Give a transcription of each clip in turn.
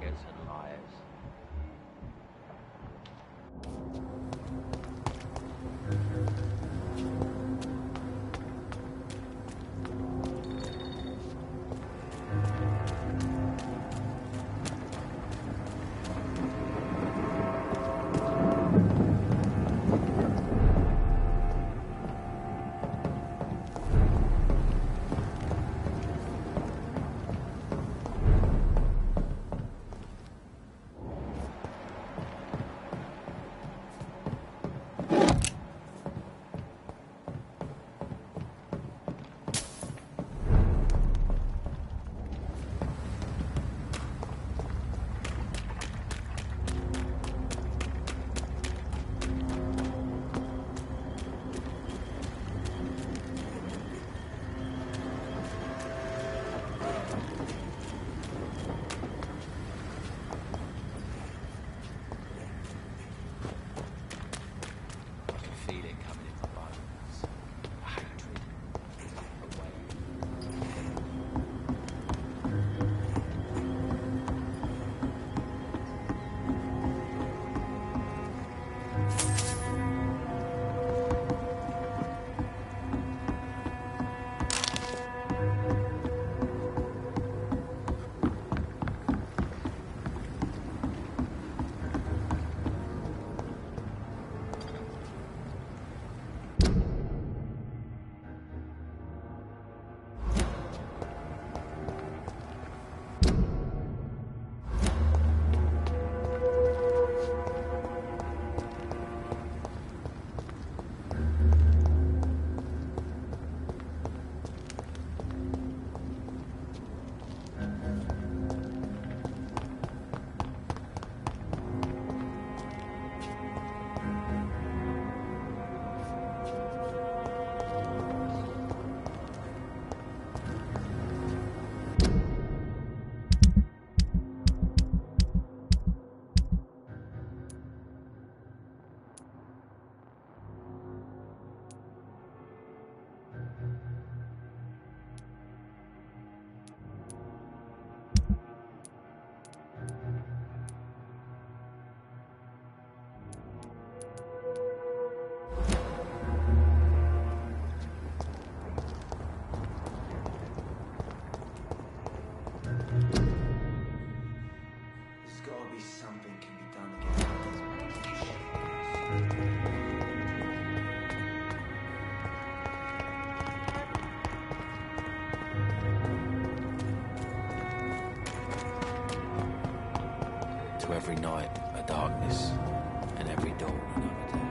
liars and liars. To every night a darkness, and every dawn another death.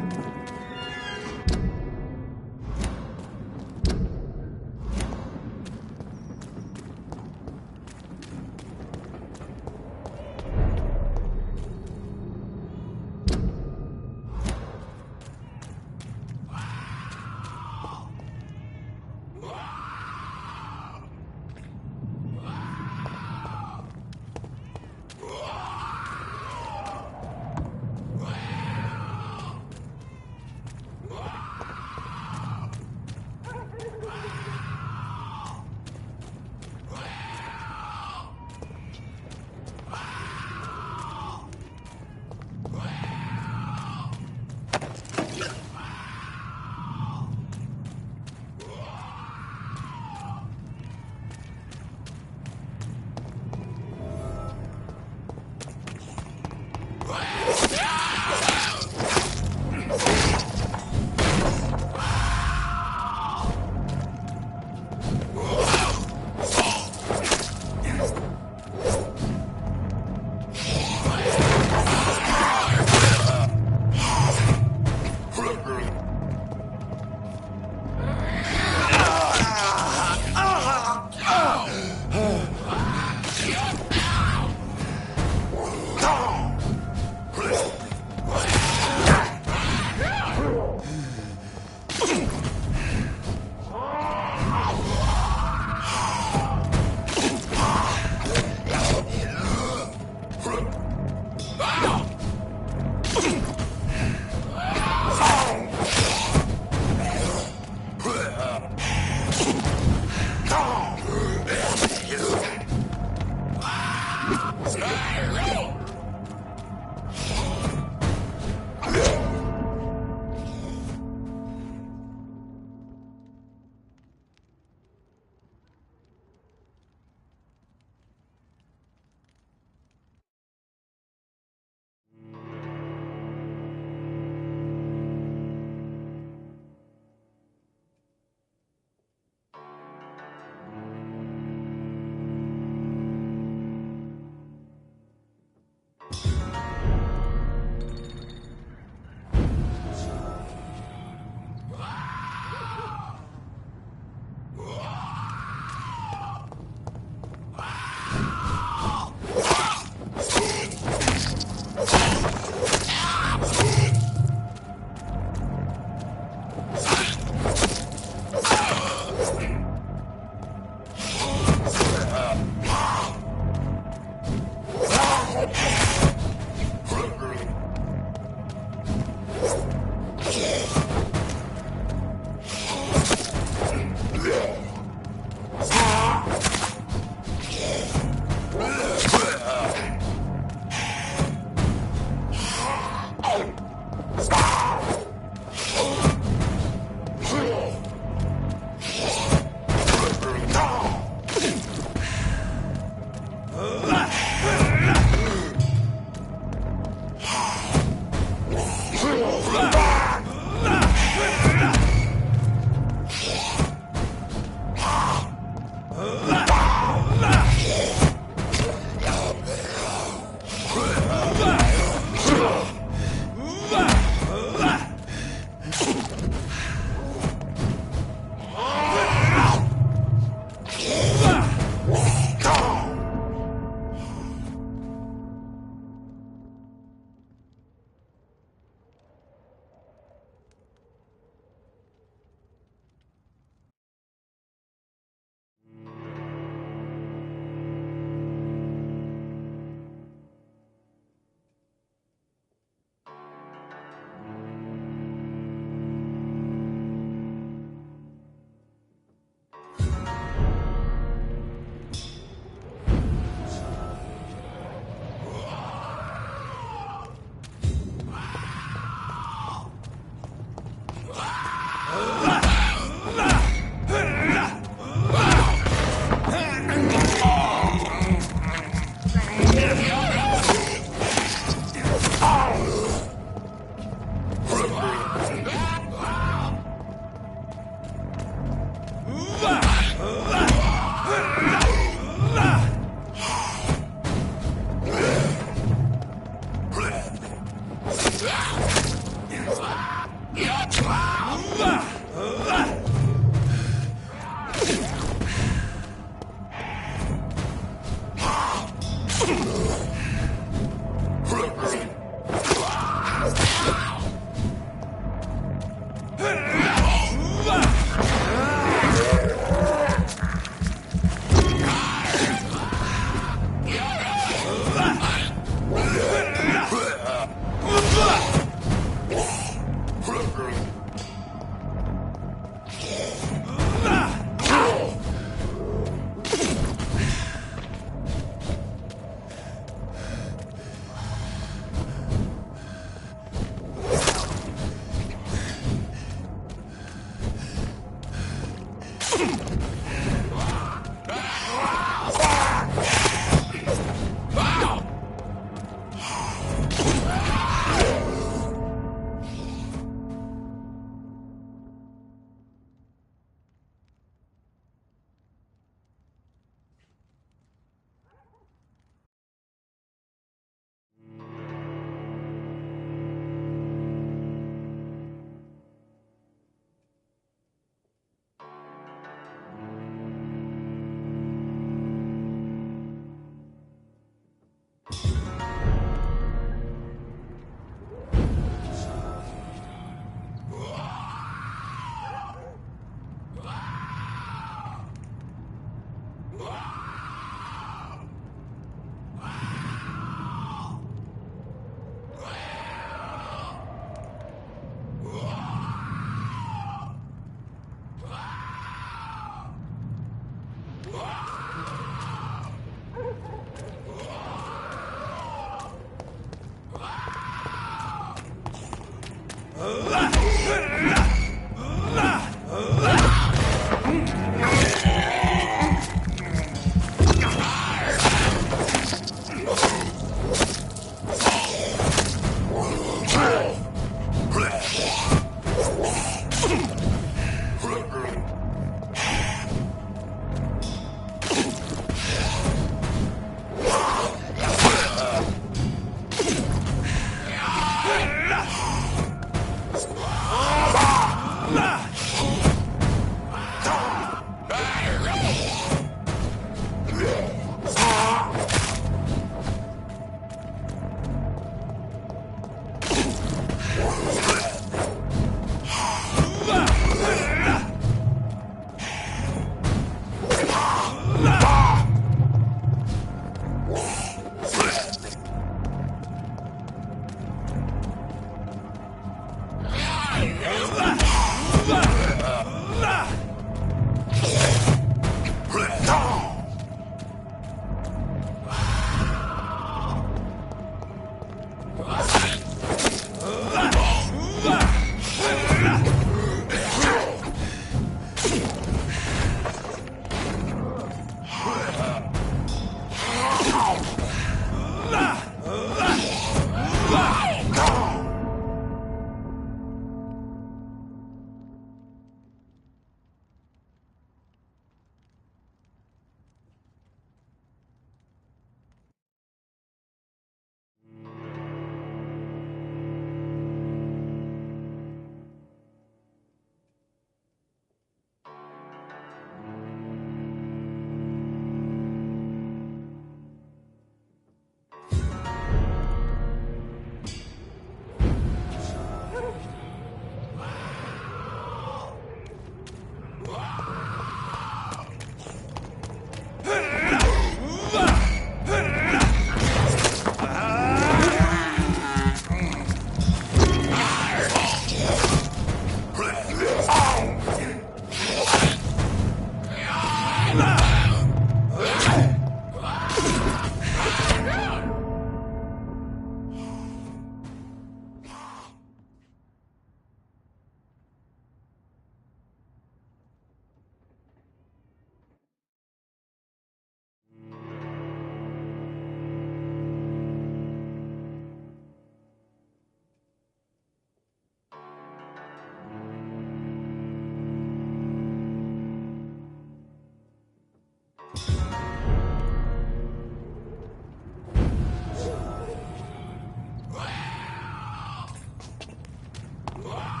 Ah!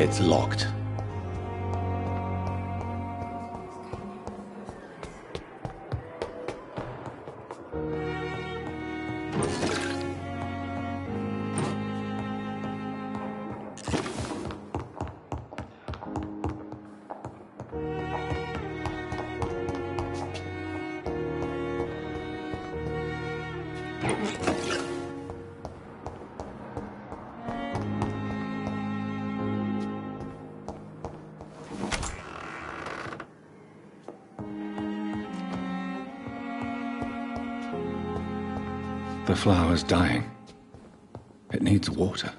It's locked. The flower's dying. It needs water.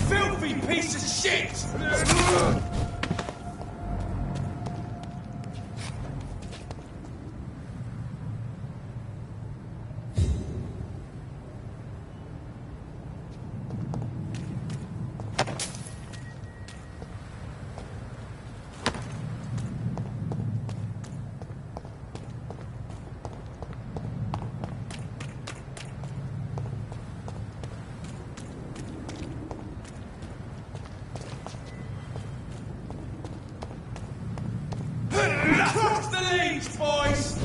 Filthy piece of shit! Cross the leads, boys!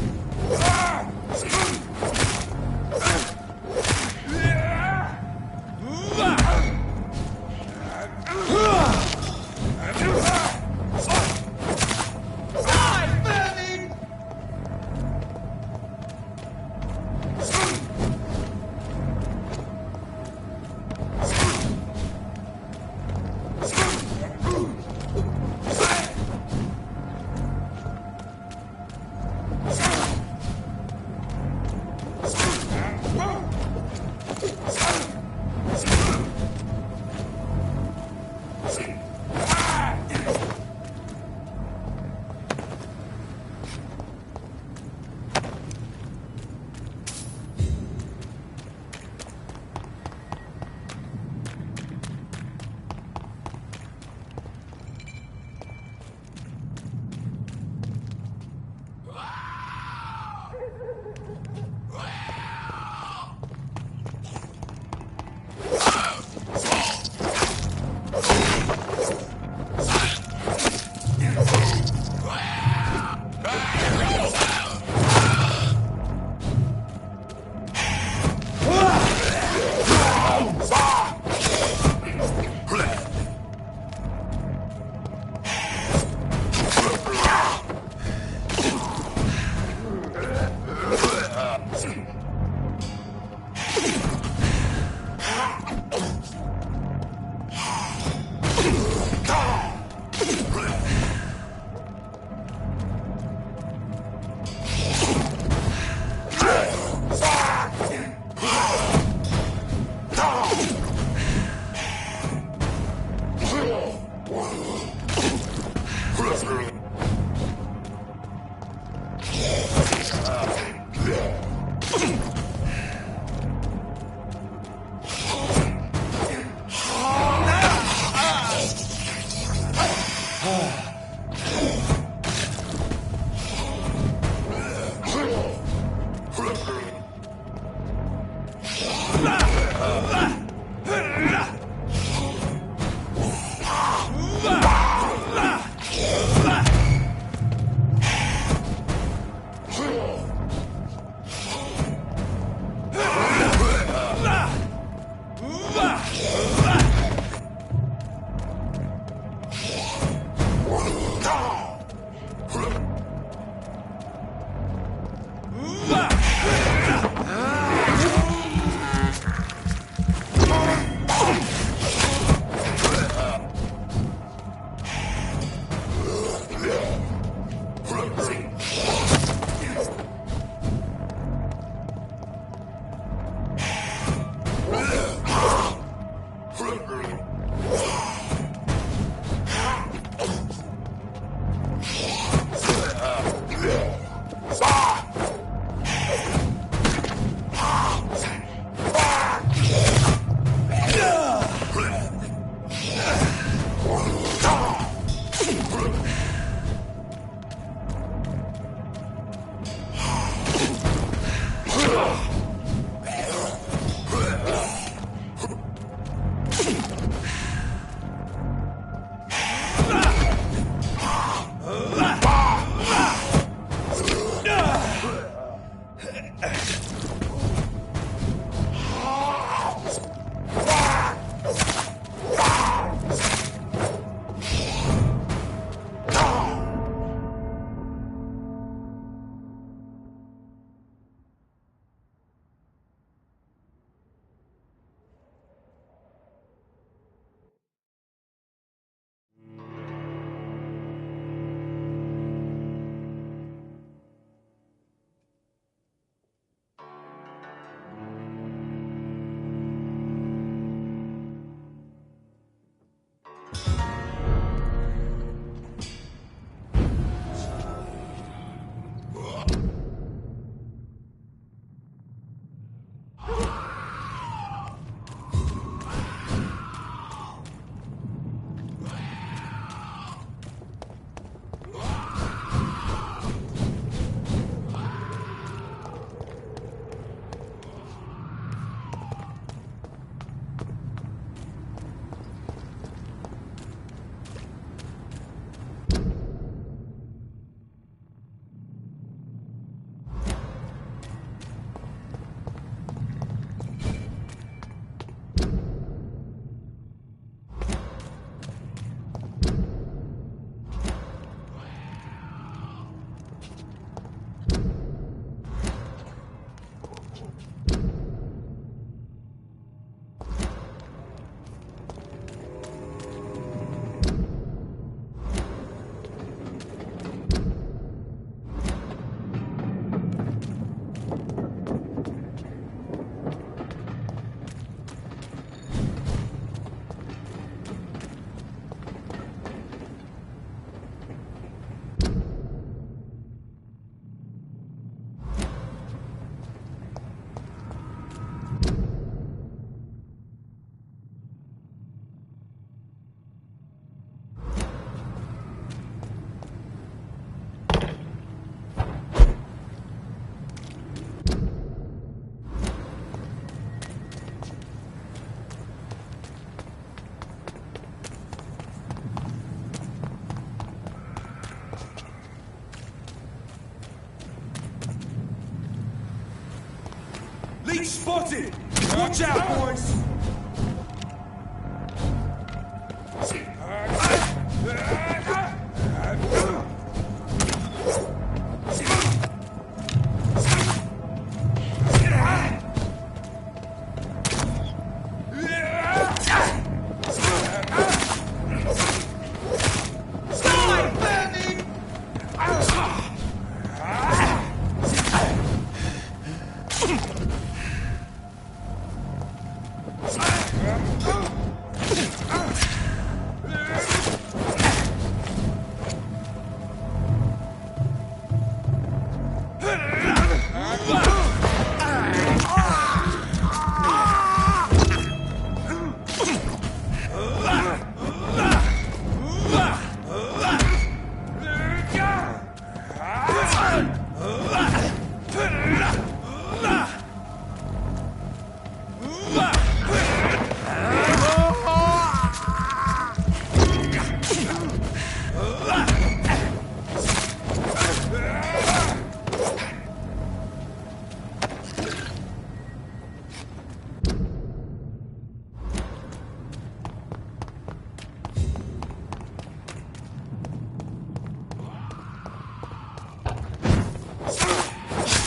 spotted! Watch out, boys!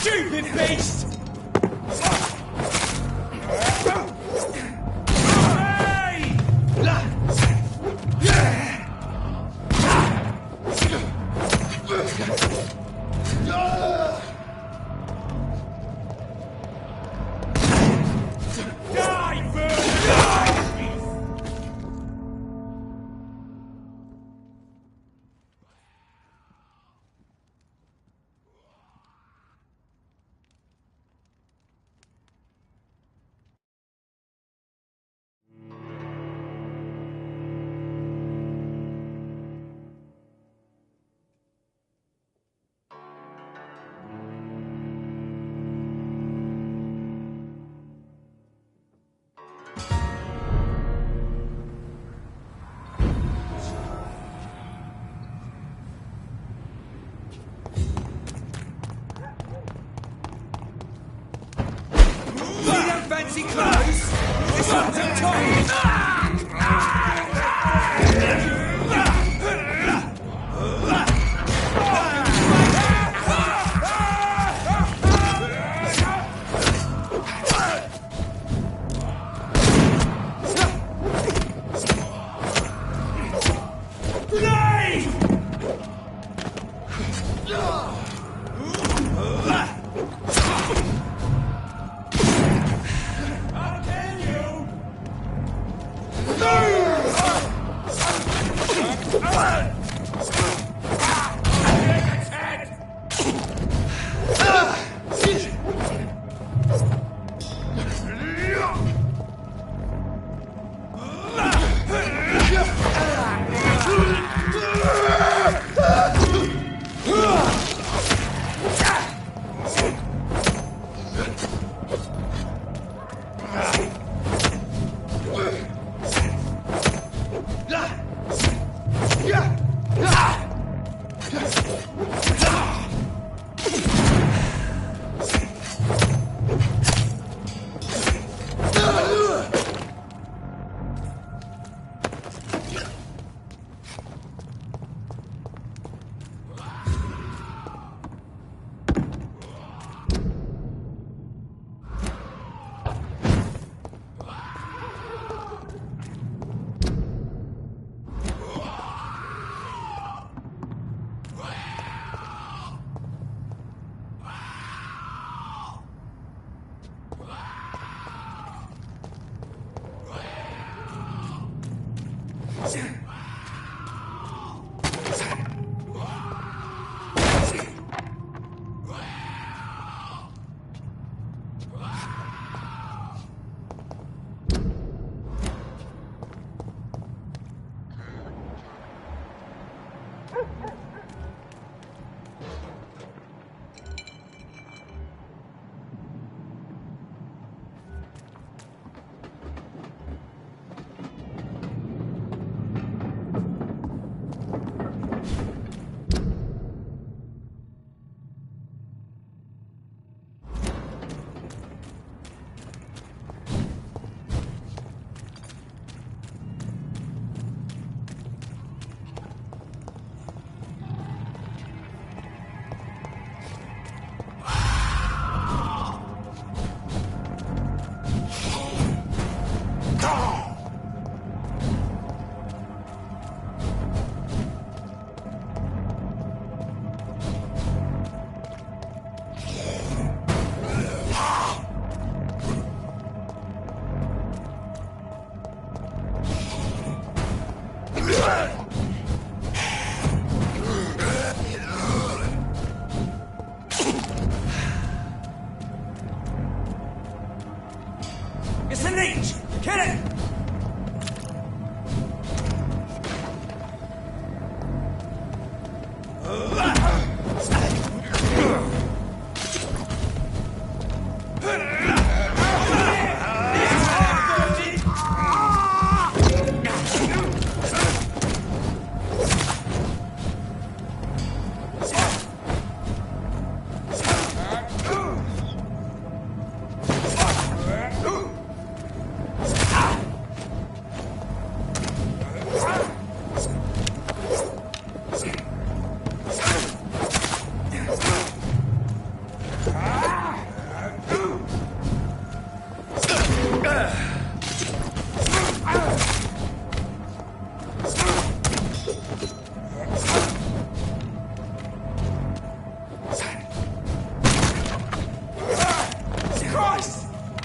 Stupid beast! Fancy clothes? This one's a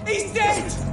He's dead!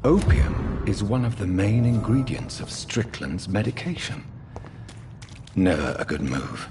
Opium is one of the main ingredients of Strickland's medication. Never a good move.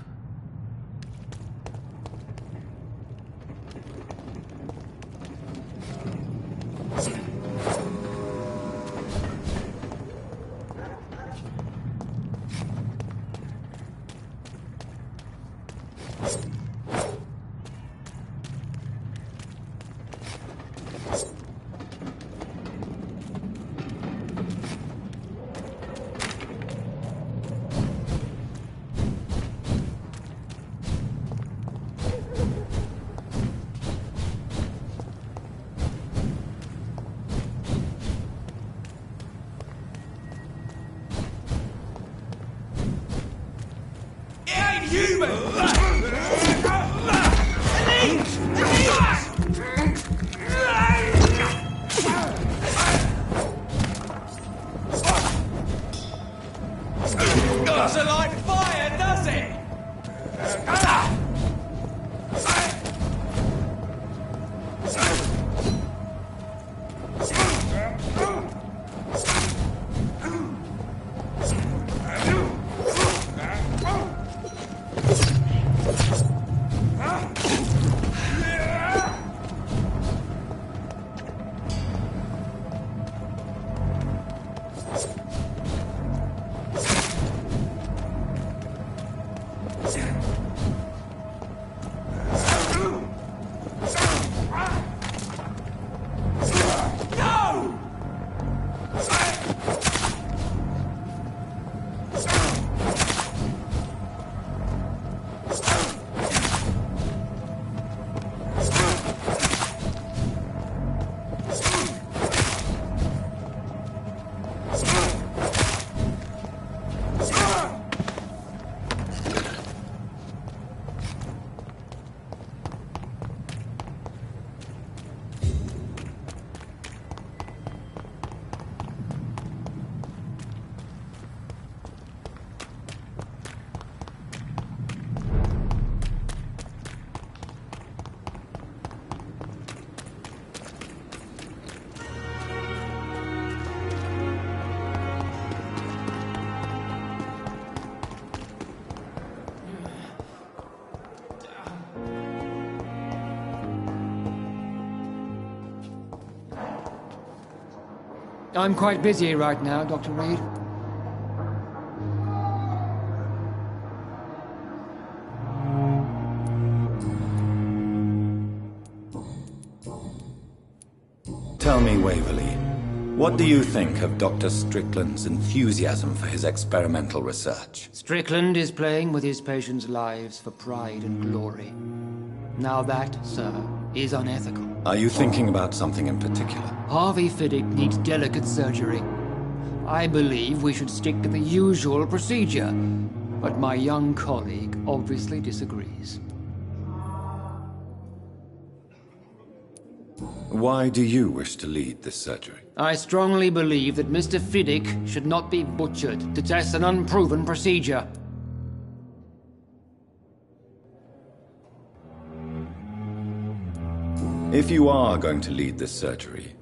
Doesn't like fire, does it? I'm quite busy right now, Dr. Reed. Tell me, Waverly, what do you think of Dr. Strickland's enthusiasm for his experimental research? Strickland is playing with his patients' lives for pride and glory. Now that, sir, is unethical. Are you thinking about something in particular? Harvey Fiddick needs delicate surgery. I believe we should stick to the usual procedure, but my young colleague obviously disagrees. Why do you wish to lead this surgery? I strongly believe that Mr. Fiddick should not be butchered to test an unproven procedure. If you are going to lead this surgery,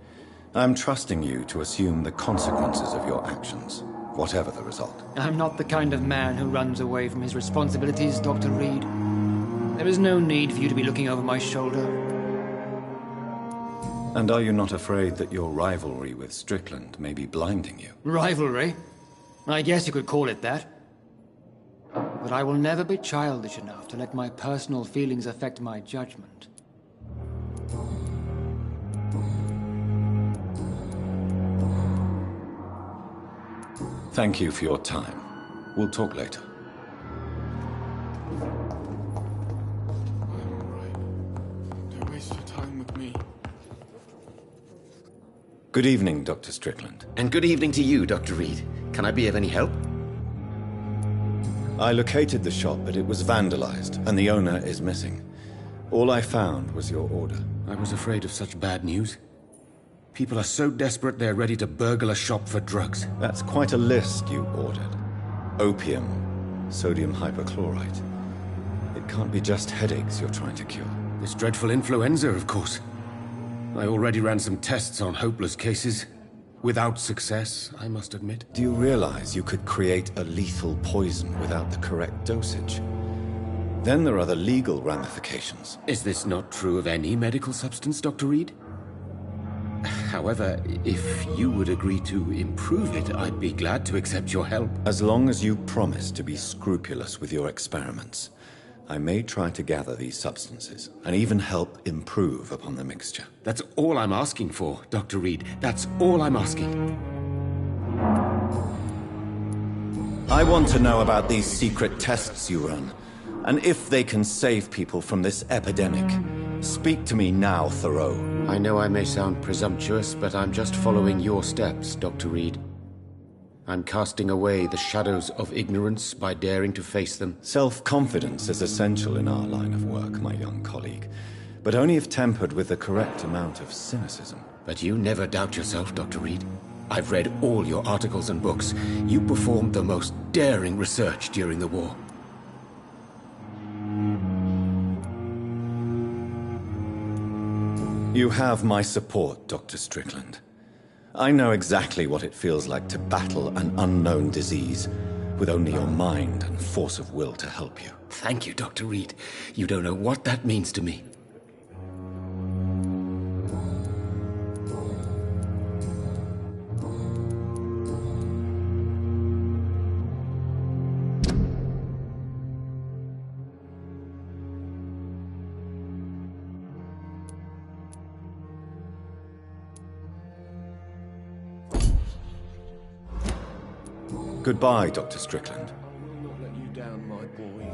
I'm trusting you to assume the consequences of your actions, whatever the result. I'm not the kind of man who runs away from his responsibilities, Dr. Reed. There is no need for you to be looking over my shoulder. And are you not afraid that your rivalry with Strickland may be blinding you? Rivalry? I guess you could call it that. But I will never be childish enough to let my personal feelings affect my judgment. Thank you for your time. We'll talk later. I'm alright. Don't waste your time with me. Good evening, Dr. Strickland. And good evening to you, Dr. Reed. Can I be of any help? I located the shop, but it was vandalized, and the owner is missing. All I found was your order. I was afraid of such bad news. People are so desperate they're ready to burgle a shop for drugs. That's quite a list you ordered. Opium, sodium hypochlorite. It can't be just headaches you're trying to cure. This dreadful influenza, of course. I already ran some tests on hopeless cases. Without success, I must admit. Do you realize you could create a lethal poison without the correct dosage? Then there are the legal ramifications. Is this not true of any medical substance, Dr. Reed? However, if you would agree to improve it, I'd be glad to accept your help. As long as you promise to be scrupulous with your experiments, I may try to gather these substances, and even help improve upon the mixture. That's all I'm asking for, Dr. Reed. That's all I'm asking. I want to know about these secret tests you run, and if they can save people from this epidemic. Speak to me now, Thoreau. I know I may sound presumptuous, but I'm just following your steps, Dr. Reed. I'm casting away the shadows of ignorance by daring to face them. Self-confidence is essential in our line of work, my young colleague, but only if tempered with the correct amount of cynicism. But you never doubt yourself, Dr. Reed. I've read all your articles and books. You performed the most daring research during the war. You have my support, Dr. Strickland. I know exactly what it feels like to battle an unknown disease with only your mind and force of will to help you. Thank you, Dr. Reed. You don't know what that means to me. Goodbye, Dr. Strickland. I will not let you down, my boy.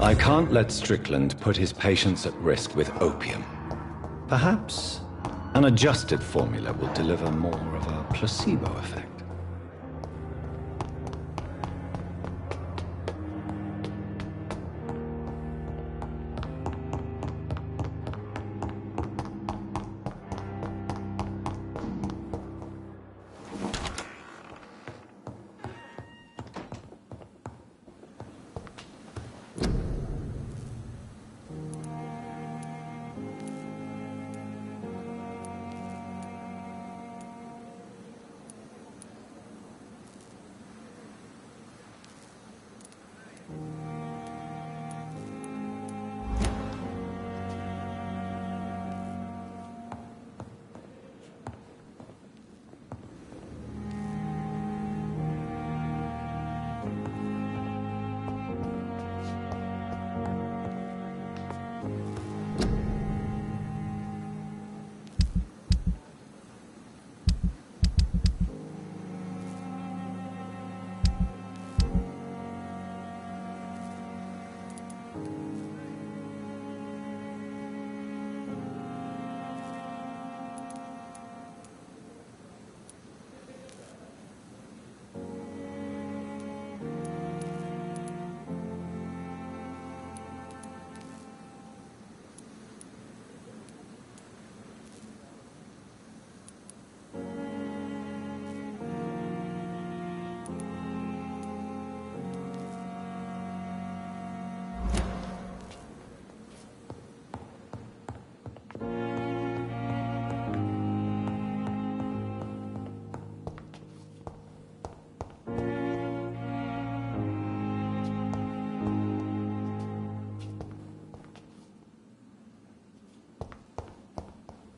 I can't let Strickland put his patients at risk with opium. Perhaps an adjusted formula will deliver more of a placebo effect.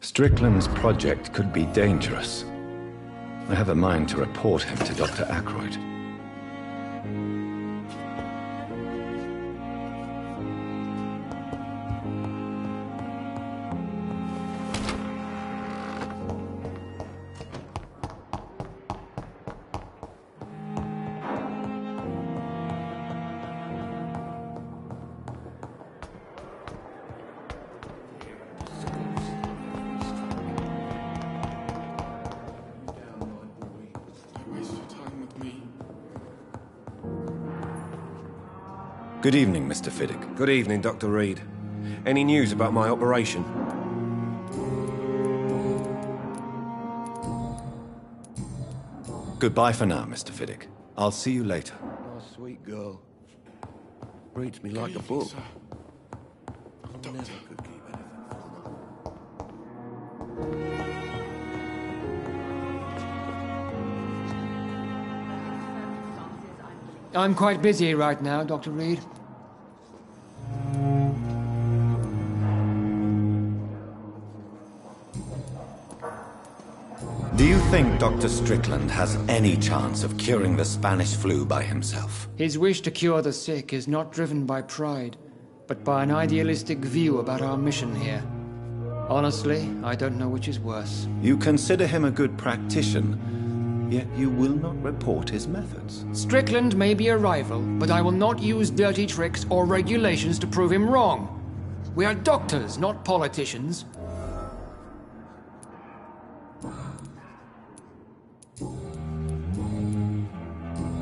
Strickland's project could be dangerous. I have a mind to report him to Dr. Aykroyd. Good evening, Mr. Fiddick. Good evening, Dr. Reed. Any news about my operation? Goodbye for now, Mr. Fiddick. I'll see you later. Nice, sweet girl. Reads me like a book. I never could keep anything from her. I'm quite busy right now, Dr. Reed. Do you think Dr. Strickland has any chance of curing the Spanish flu by himself? His wish to cure the sick is not driven by pride, but by an idealistic view about our mission here. Honestly, I don't know which is worse. You consider him a good practitioner, yet you will not report his methods. Strickland may be a rival, but I will not use dirty tricks or regulations to prove him wrong. We are doctors, not politicians.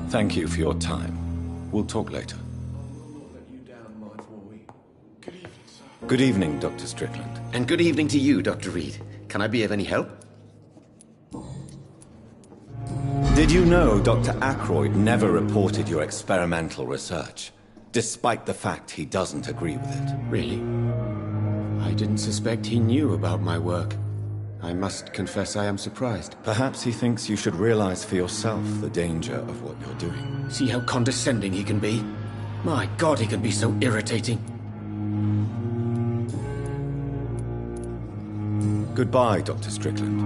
Thank you for your time. We'll talk later. Good evening, Dr. Strickland. And good evening to you, Dr. Reed. Can I be of any help? Did you know Dr. Ackroyd never reported your experimental research, despite the fact he doesn't agree with it? Really? I didn't suspect he knew about my work. I must confess I am surprised. Perhaps he thinks you should realize for yourself the danger of what you're doing. See how condescending he can be? My God, he can be so irritating. Goodbye, Dr. Strickland.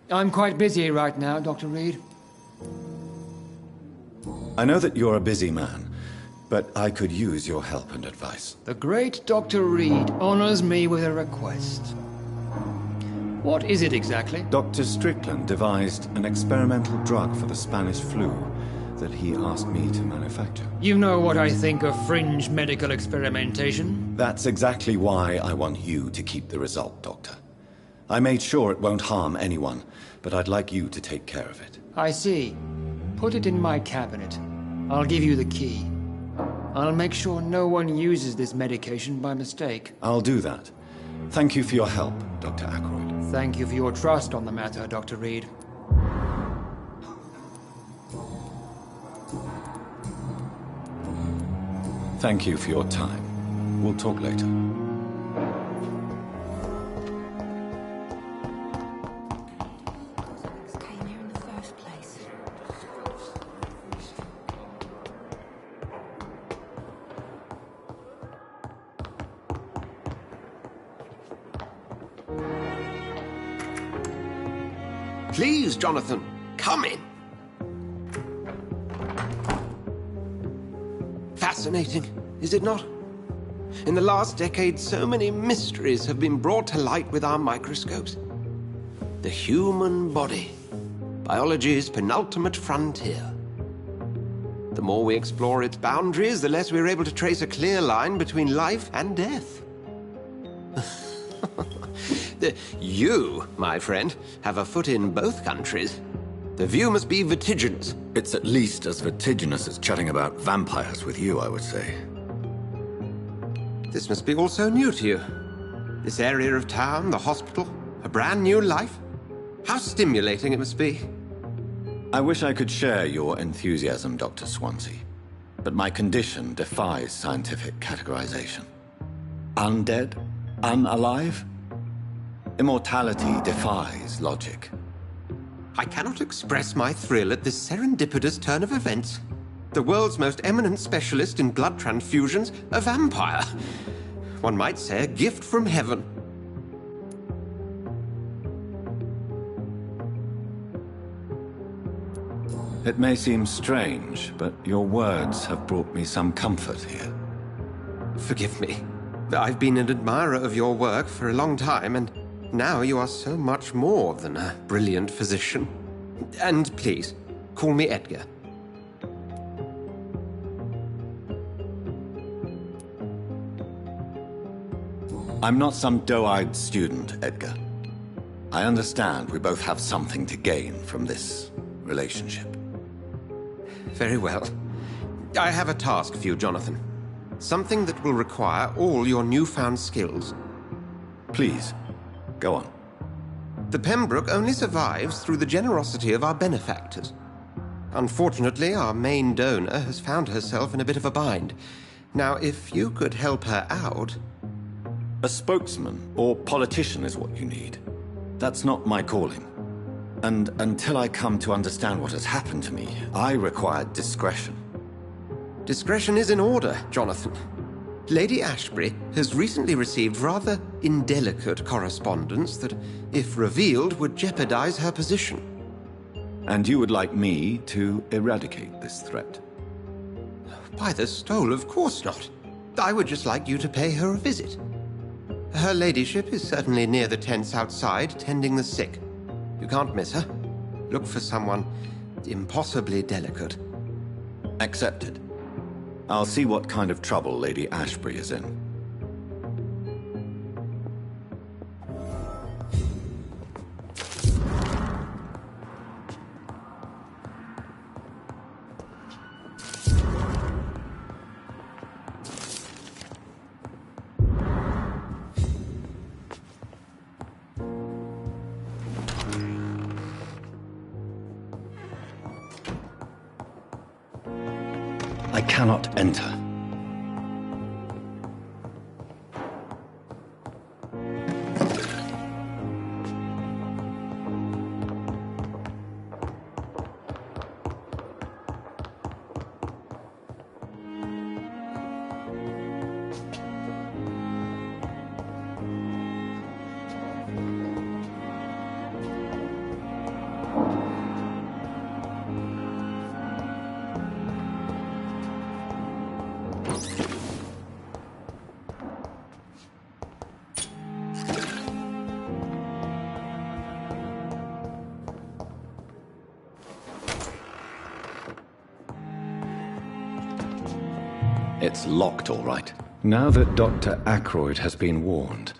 I'm quite busy right now, Dr. Reed. I know that you're a busy man, but I could use your help and advice. The great Dr. Reed honors me with a request. What is it exactly? Dr. Strickland devised an experimental drug for the Spanish flu that he asked me to manufacture. You know what I think of fringe medical experimentation? That's exactly why I want you to keep the result, Doctor. I made sure it won't harm anyone, but I'd like you to take care of it. I see. Put it in my cabinet. I'll give you the key. I'll make sure no one uses this medication by mistake. I'll do that. Thank you for your help, Dr. Ackroyd. Thank you for your trust on the matter, Dr. Reed. Thank you for your time. We'll talk later. Came here in the first place. Please, Jonathan, come in. Fascinating, is it not? In the last decade, so many mysteries have been brought to light with our microscopes. The human body, biology's penultimate frontier. The more we explore its boundaries, the less we're able to trace a clear line between life and death. You, my friend, have a foot in both countries. The view must be vertiginous. It's at least as vertiginous as chatting about vampires with you, I would say. This must be all so new to you. This area of town, the hospital, a brand new life. How stimulating it must be. I wish I could share your enthusiasm, Dr. Swansea, but my condition defies scientific categorization. Undead? Unalive? Immortality defies logic. I cannot express my thrill at this serendipitous turn of events. The world's most eminent specialist in blood transfusions, a vampire. One might say a gift from heaven. It may seem strange, but your words have brought me some comfort here. Forgive me. I've been an admirer of your work for a long time, and now you are so much more than a brilliant physician. And please, call me Edgar. I'm not some doe-eyed student, Edgar. I understand we both have something to gain from this relationship. Very well. I have a task for you, Jonathan. Something that will require all your newfound skills. Please, go on. The Pembroke only survives through the generosity of our benefactors. Unfortunately, our main donor has found herself in a bit of a bind. Now, if you could help her out... A spokesman or politician is what you need. That's not my calling. And until I come to understand what has happened to me, I require discretion. Discretion is in order, Jonathan. Lady Ashbury has recently received rather indelicate correspondence that, if revealed, would jeopardize her position. And you would like me to eradicate this threat? By the stole, of course not. I would just like you to pay her a visit. Her ladyship is certainly near the tents outside, tending the sick. You can't miss her. Look for someone impossibly delicate. Accepted. I'll see what kind of trouble Lady Ashbury is in. I cannot enter. It's locked, all right. Now that Dr. Ackroyd has been warned,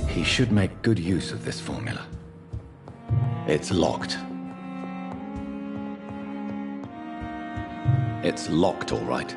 he should make good use of this formula. It's locked. It's locked, all right.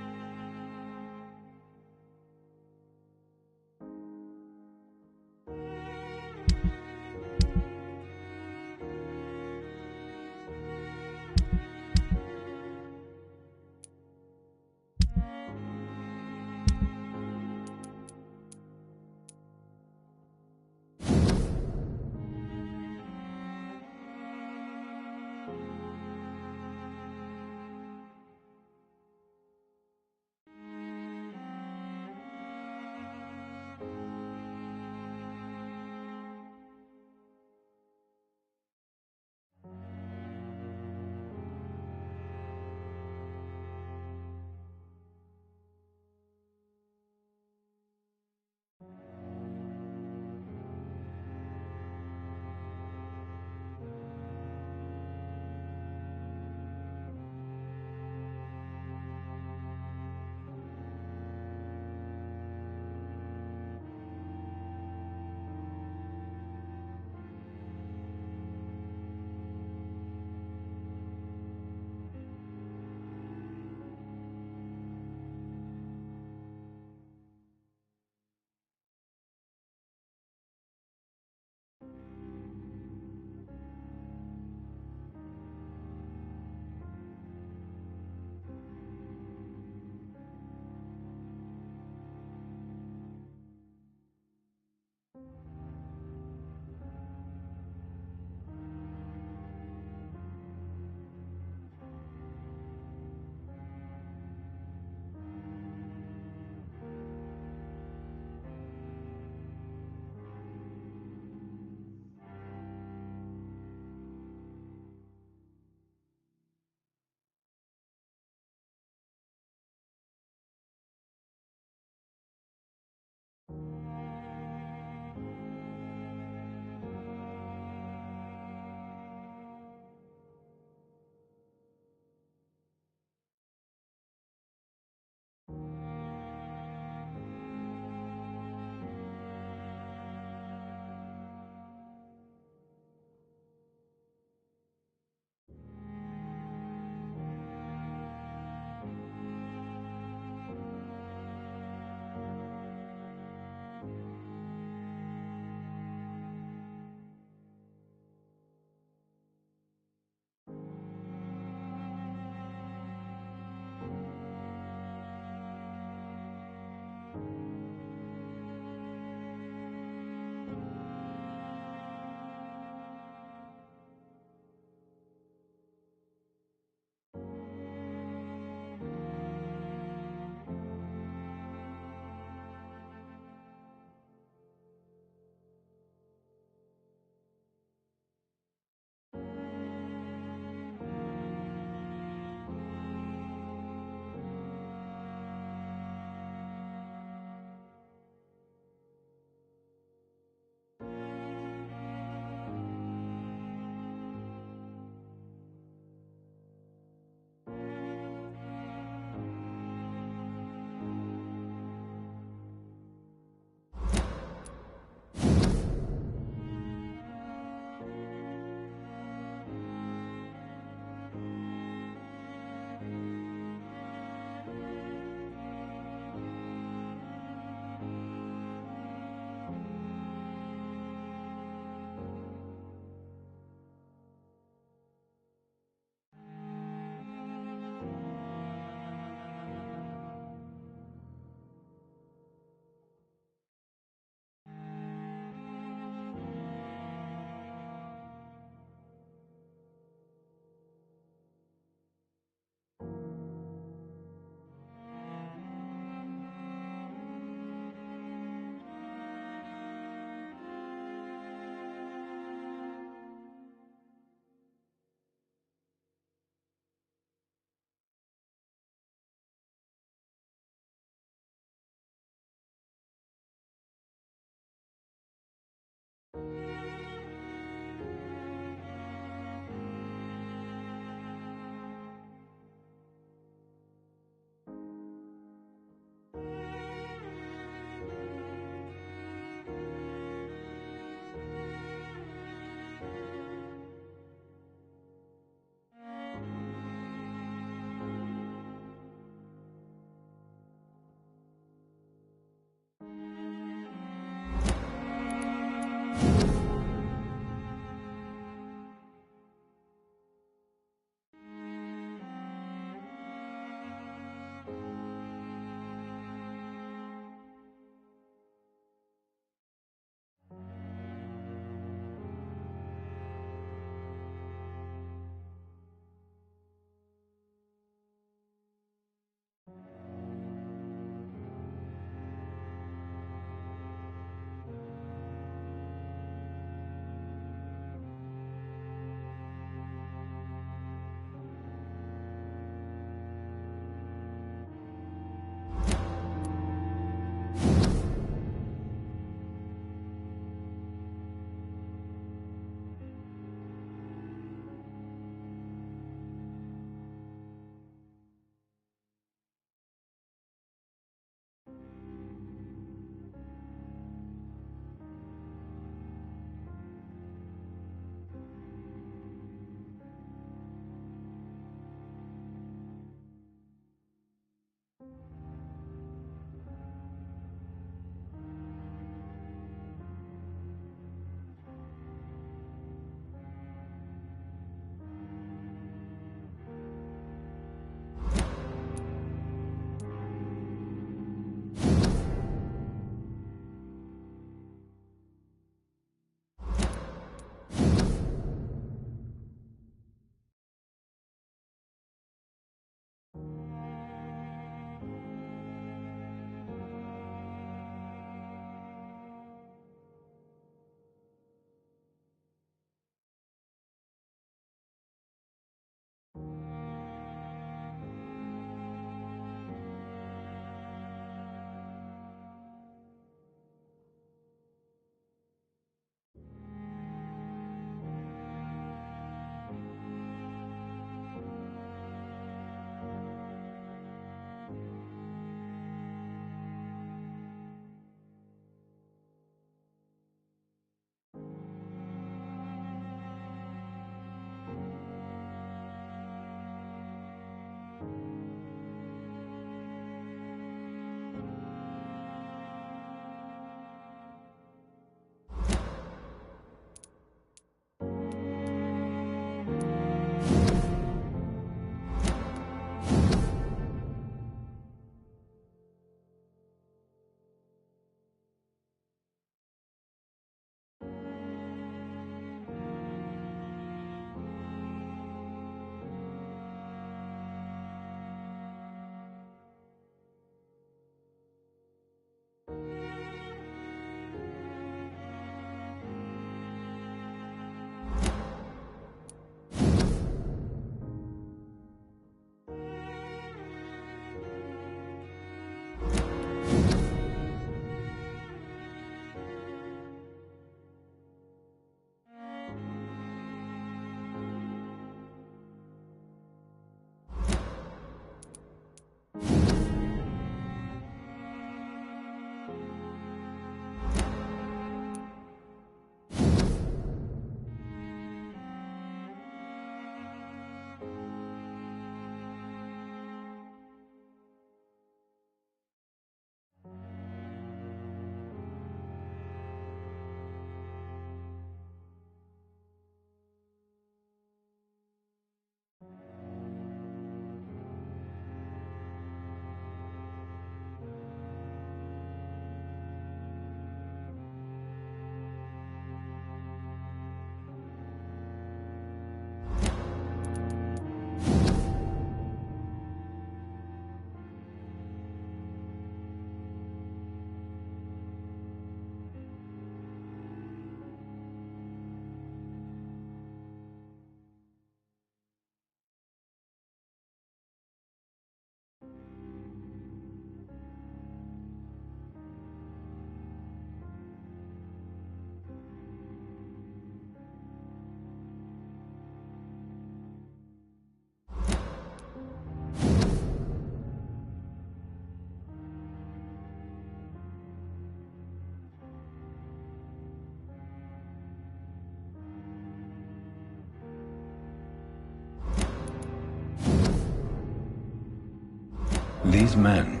These men,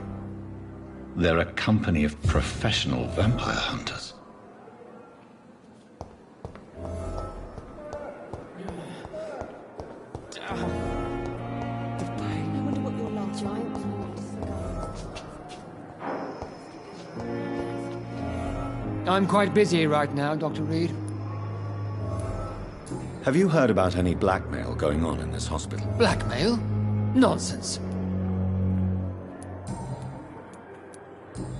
they're a company of professional vampire hunters. I wonder what your love giant was. I'm quite busy right now, Dr. Reed. Have you heard about any blackmail going on in this hospital? Blackmail? Nonsense.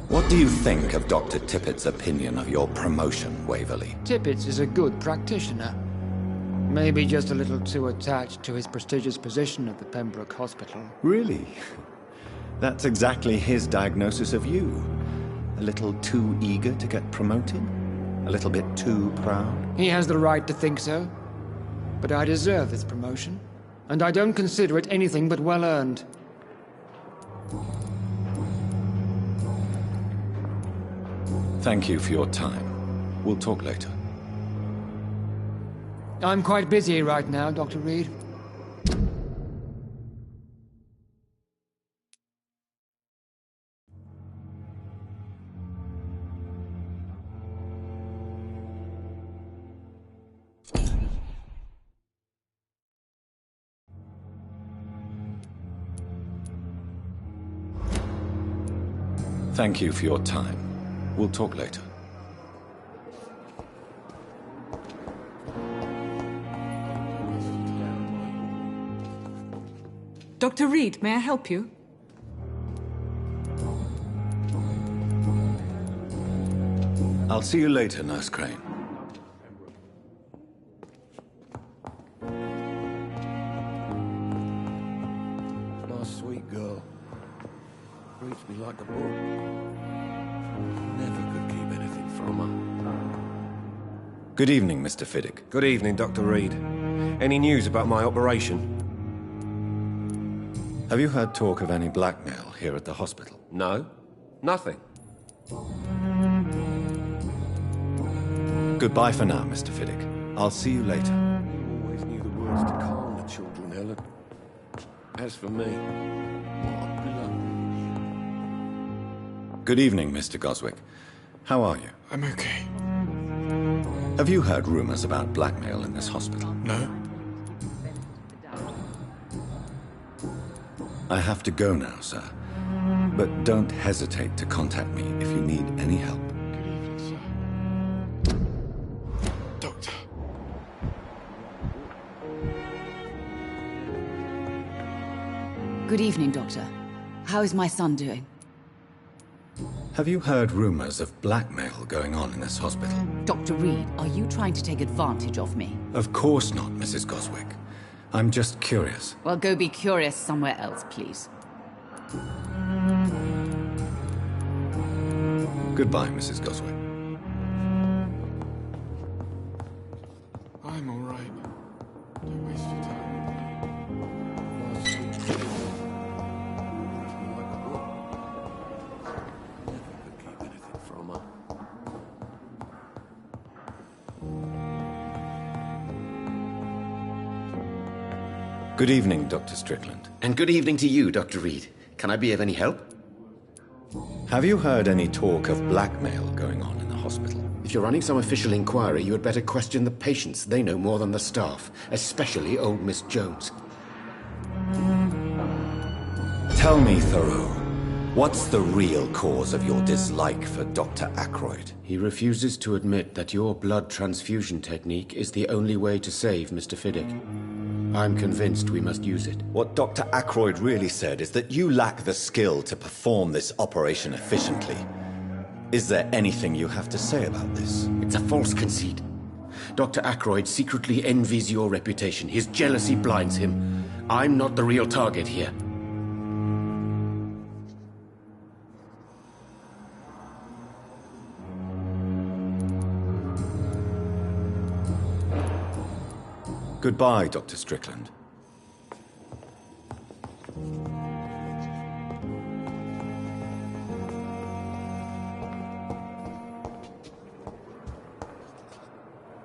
What do you think of Dr. Tippett's opinion of your promotion, Waverley? Tippett is a good practitioner. Maybe just a little too attached to his prestigious position at the Pembroke Hospital. Really? That's exactly his diagnosis of you. A little too eager to get promoted? A little bit too proud? He has the right to think so. But I deserve this promotion, and I don't consider it anything but well-earned. Thank you for your time. We'll talk later. I'm quite busy right now, Dr. Reed. Thank you for your time. We'll talk later. Dr. Reed, may I help you? I'll see you later, Nurse Crane. My sweet girl. Reads me like a book. Never could keep anything from her. Good evening, Mr. Fiddick. Good evening, Dr. Reed. Any news about my operation? Have you heard talk of any blackmail here at the hospital? No. Nothing. Goodbye for now, Mr. Fiddick. I'll see you later. You always knew the words to calm the children, Helen. As for me, what a blood. Good evening, Mr. Goswick. How are you? I'm okay. Have you heard rumors about blackmail in this hospital? No? I have to go now, sir. But don't hesitate to contact me if you need any help. Good evening, sir. Doctor. Good evening, Doctor. How is my son doing? Have you heard rumors of blackmail going on in this hospital? Dr. Reed, are you trying to take advantage of me? Of course not, Mrs. Goswick. I'm just curious. Well, go be curious somewhere else, please. Goodbye, Mrs. Goswick. I'm all right. Don't waste your time. My sweet girl. Reads me like a book. Never could keep anything from her. Good evening, Dr. Strickland. And good evening to you, Dr. Reed. Can I be of any help? Have you heard any talk of blackmail going on in the hospital? If you're running some official inquiry, you had better question the patients. They know more than the staff, especially old Miss Jones. Tell me, Thoreau, what's the real cause of your dislike for Dr. Ackroyd? He refuses to admit that your blood transfusion technique is the only way to save Mr. Fiddick. I'm convinced we must use it. What Dr. Ackroyd really said is that you lack the skill to perform this operation efficiently. Is there anything you have to say about this? It's a false conceit. Dr. Ackroyd secretly envies your reputation. His jealousy blinds him. I'm not the real target here. Goodbye, Dr. Strickland.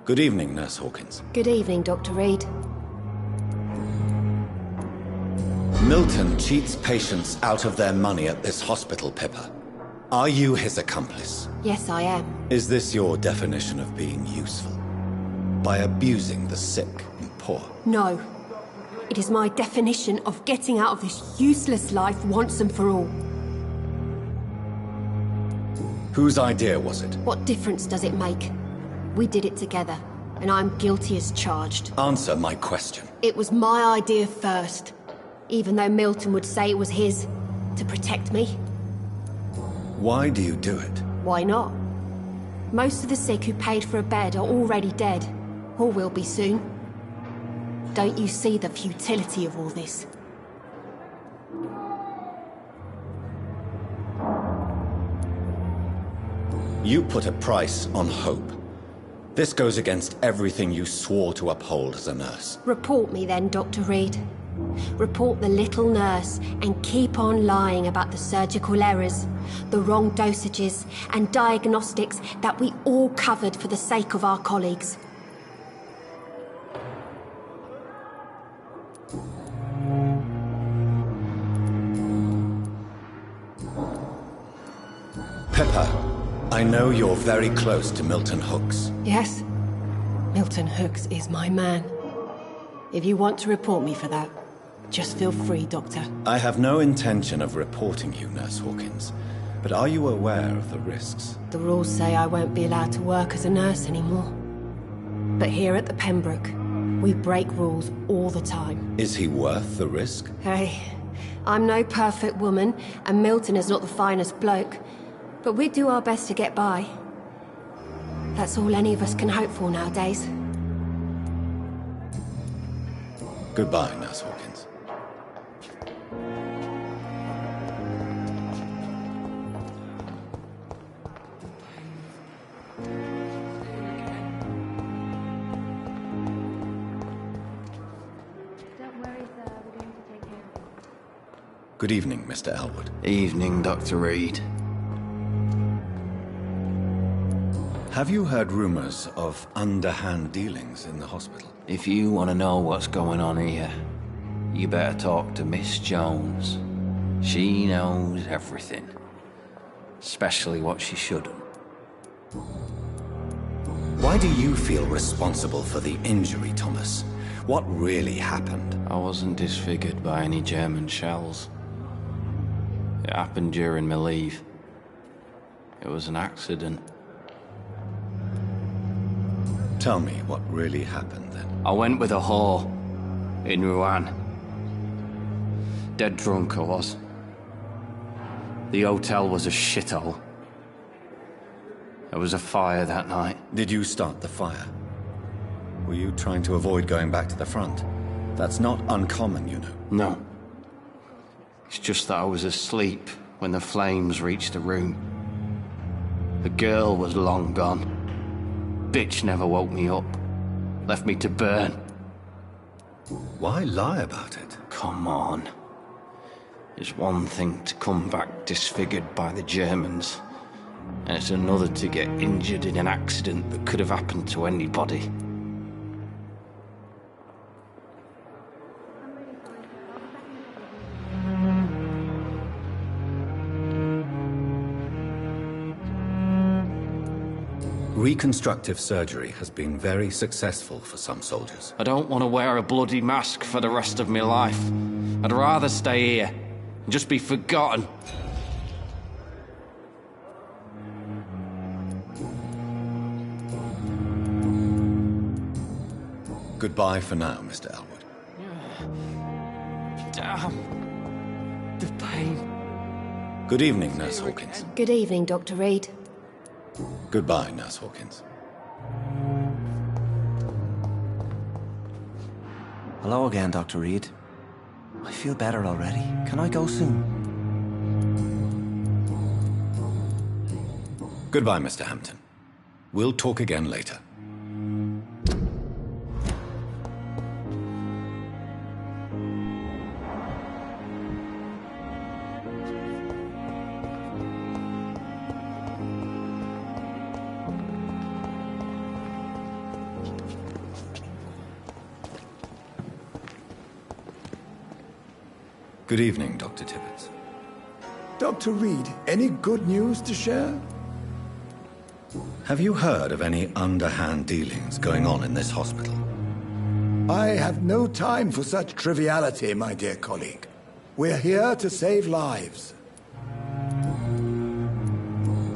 Good evening, Nurse Hawkins. Good evening, Dr. Reed. Milton cheats patients out of their money at this hospital, Pippa. Are you his accomplice? Yes, I am. Is this your definition of being useful? By abusing the sick and poor? No. It is my definition of getting out of this useless life once and for all. Whose idea was it? What difference does it make? We did it together, and I'm guilty as charged. Answer my question. It was my idea first, even though Milton would say it was his, to protect me. Why do you do it? Why not? Most of the sick who paid for a bed are already dead, or will be soon. Don't you see the futility of all this? You put a price on hope. This goes against everything you swore to uphold as a nurse. Report me then, Dr. Reed. Report the little nurse and keep on lying about the surgical errors, the wrong dosages and diagnostics that we all covered for the sake of our colleagues. Pippa, I know you're very close to Milton Hooks. Yes, Milton Hooks is my man. If you want to report me for that, just feel free, Doctor. I have no intention of reporting you, Nurse Hawkins. But are you aware of the risks? The rules say I won't be allowed to work as a nurse anymore. But here at the Pembroke, we break rules all the time. Is he worth the risk? Hey, I'm no perfect woman, and Milton is not the finest bloke. But we do our best to get by. That's all any of us can hope for nowadays. Goodbye, Nurse Hawkins. Good evening, Mr. Elwood. Evening, Dr. Reed. Have you heard rumors of underhand dealings in the hospital? If you want to know what's going on here, you better talk to Miss Jones. She knows everything. Especially what she shouldn't. Why do you feel responsible for the injury, Thomas? What really happened? I wasn't disfigured by any German shells. It happened during my leave. It was an accident. Tell me what really happened then. I went with a whore in Rouen. Dead drunk I was. The hotel was a shithole. There was a fire that night. Did you start the fire? Were you trying to avoid going back to the front? That's not uncommon, you know. No. It's just that I was asleep when the flames reached the room. The girl was long gone. Bitch never woke me up. Left me to burn. Why lie about it? Come on. It's one thing to come back disfigured by the Germans, and it's another to get injured in an accident that could have happened to anybody. Reconstructive surgery has been very successful for some soldiers. I don't want to wear a bloody mask for the rest of my life. I'd rather stay here and just be forgotten. Goodbye for now, Mr. Elwood. Damn. The pain. Good evening, Nurse Hawkins. Good evening, Dr. Reed. Goodbye, Nurse Hawkins. Hello again, Dr. Reed. I feel better already. Can I go soon? Goodbye, Mr. Hampton. We'll talk again later. Good evening, Dr. Tippett. Dr. Reed, any good news to share? Have you heard of any underhand dealings going on in this hospital? I have no time for such triviality, my dear colleague. We're here to save lives.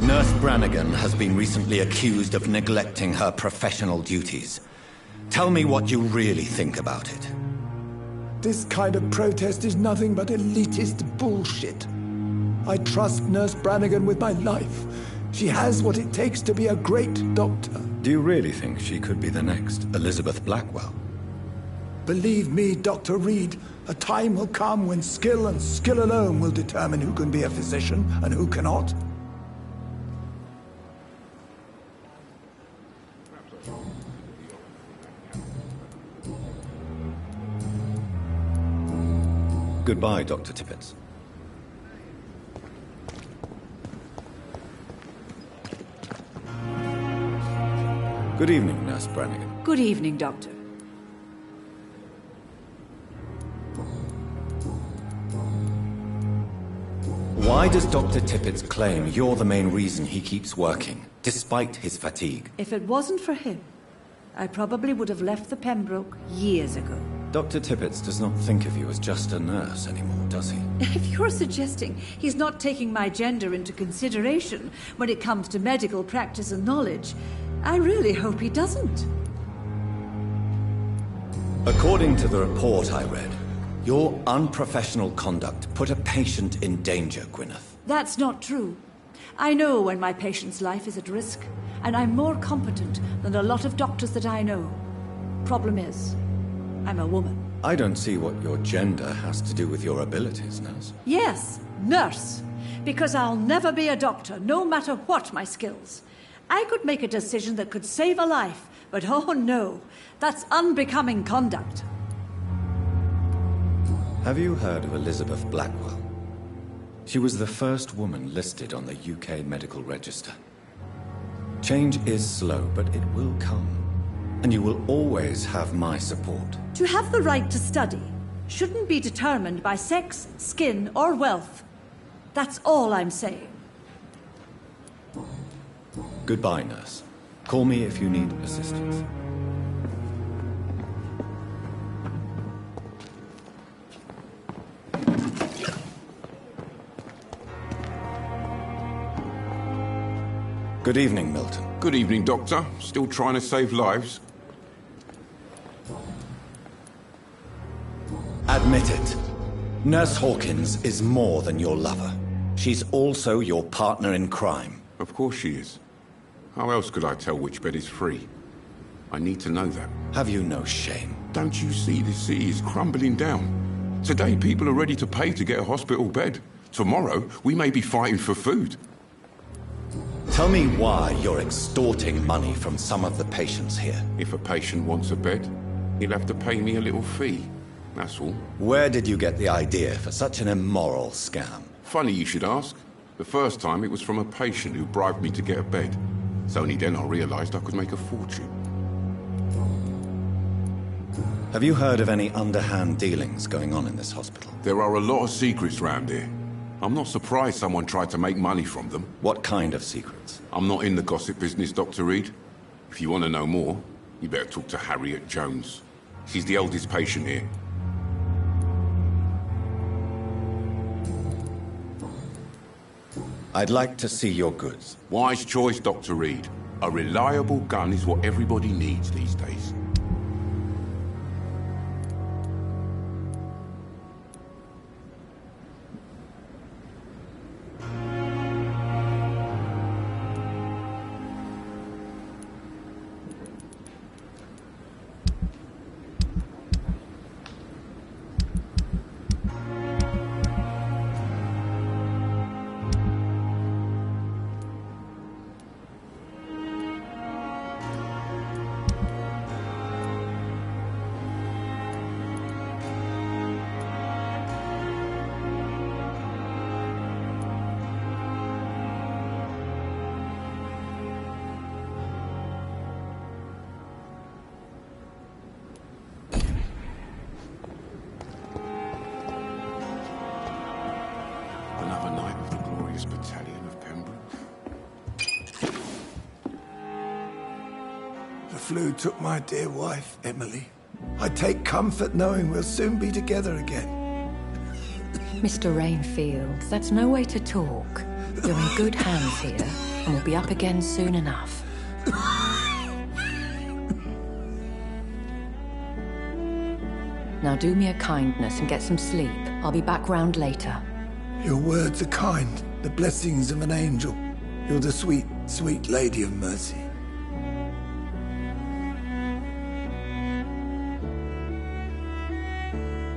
Nurse Brannigan has been recently accused of neglecting her professional duties. Tell me what you really think about it. This kind of protest is nothing but elitist bullshit. I trust Nurse Brannigan with my life. She has what it takes to be a great doctor. Do you really think she could be the next Elizabeth Blackwell? Believe me, Dr. Reed, a time will come when skill and skill alone will determine who can be a physician and who cannot. Goodbye, Dr. Tippett. Good evening, Nurse Brannigan. Good evening, Doctor. Why does Dr. Tippett claim you're the main reason he keeps working, despite his fatigue? If it wasn't for him, I probably would have left the Pembroke years ago. Dr. Tippett does not think of you as just a nurse anymore, does he? If you're suggesting he's not taking my gender into consideration when it comes to medical practice and knowledge, I really hope he doesn't. According to the report I read, your unprofessional conduct put a patient in danger, Gwyneth. That's not true. I know when my patient's life is at risk, and I'm more competent than a lot of doctors that I know. Problem is, I'm a woman. I don't see what your gender has to do with your abilities, nurse. Yes, nurse. Because I'll never be a doctor, no matter what my skills. I could make a decision that could save a life, but oh no, that's unbecoming conduct. Have you heard of Elizabeth Blackwell? She was the first woman listed on the UK Medical Register. Change is slow, but it will come. And you will always have my support. To have the right to study shouldn't be determined by sex, skin, or wealth. That's all I'm saying. Goodbye, nurse. Call me if you need assistance. Good evening, Milton. Good evening, Doctor. Still trying to save lives? Admit it. Nurse Hawkins is more than your lover. She's also your partner in crime. Of course she is. How else could I tell which bed is free? I need to know that. Have you no shame? Don't you see the city is crumbling down? Today, people are ready to pay to get a hospital bed. Tomorrow, we may be fighting for food. Tell me why you're extorting money from some of the patients here. If a patient wants a bed, he'll have to pay me a little fee. That's all. Where did you get the idea for such an immoral scam? Funny you should ask. The first time it was from a patient who bribed me to get a bed. It's only then I realized I could make a fortune. Have you heard of any underhand dealings going on in this hospital? There are a lot of secrets round here. I'm not surprised someone tried to make money from them. What kind of secrets? I'm not in the gossip business, Dr. Reed. If you want to know more, you better talk to Harriet Jones. She's the oldest patient here. I'd like to see your goods. Wise choice, Dr. Reed. A reliable gun is what everybody needs these days. flu took my dear wife, Emily. I take comfort knowing we'll soon be together again. Mr. Rainfield, that's no way to talk. You're in good hands here, and we'll be up again soon enough. Now do me a kindness and get some sleep. I'll be back round later. Your words are kind, the blessings of an angel. You're the sweet, sweet Lady of Mercy.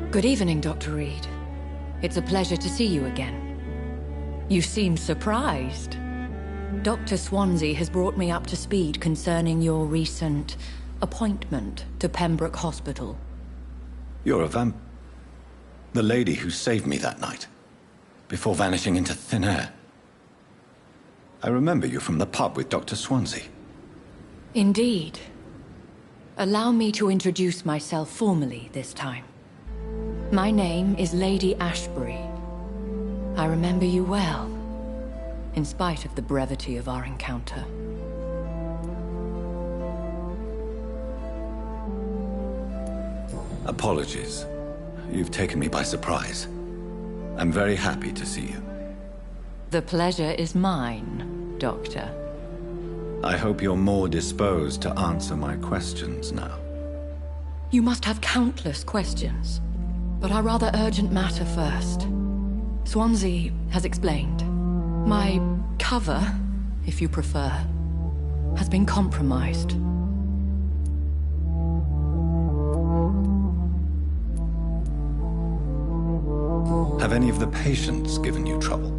Good evening, Dr. Reed. It's a pleasure to see you again. You seem surprised. Dr. Swansea has brought me up to speed concerning your recent appointment to Pembroke Hospital. You're a the lady who saved me that night, before vanishing into thin air. I remember you from the pub with Dr. Swansea. Indeed. Allow me to introduce myself formally this time. My name is Lady Ashbury. I remember you well, in spite of the brevity of our encounter. Apologies. You've taken me by surprise. I'm very happy to see you. The pleasure is mine, Doctor. I hope you're more disposed to answer my questions now. You must have countless questions, but our rather urgent matter first. Swansea has explained. My cover, if you prefer, has been compromised. Have any of the patients given you trouble?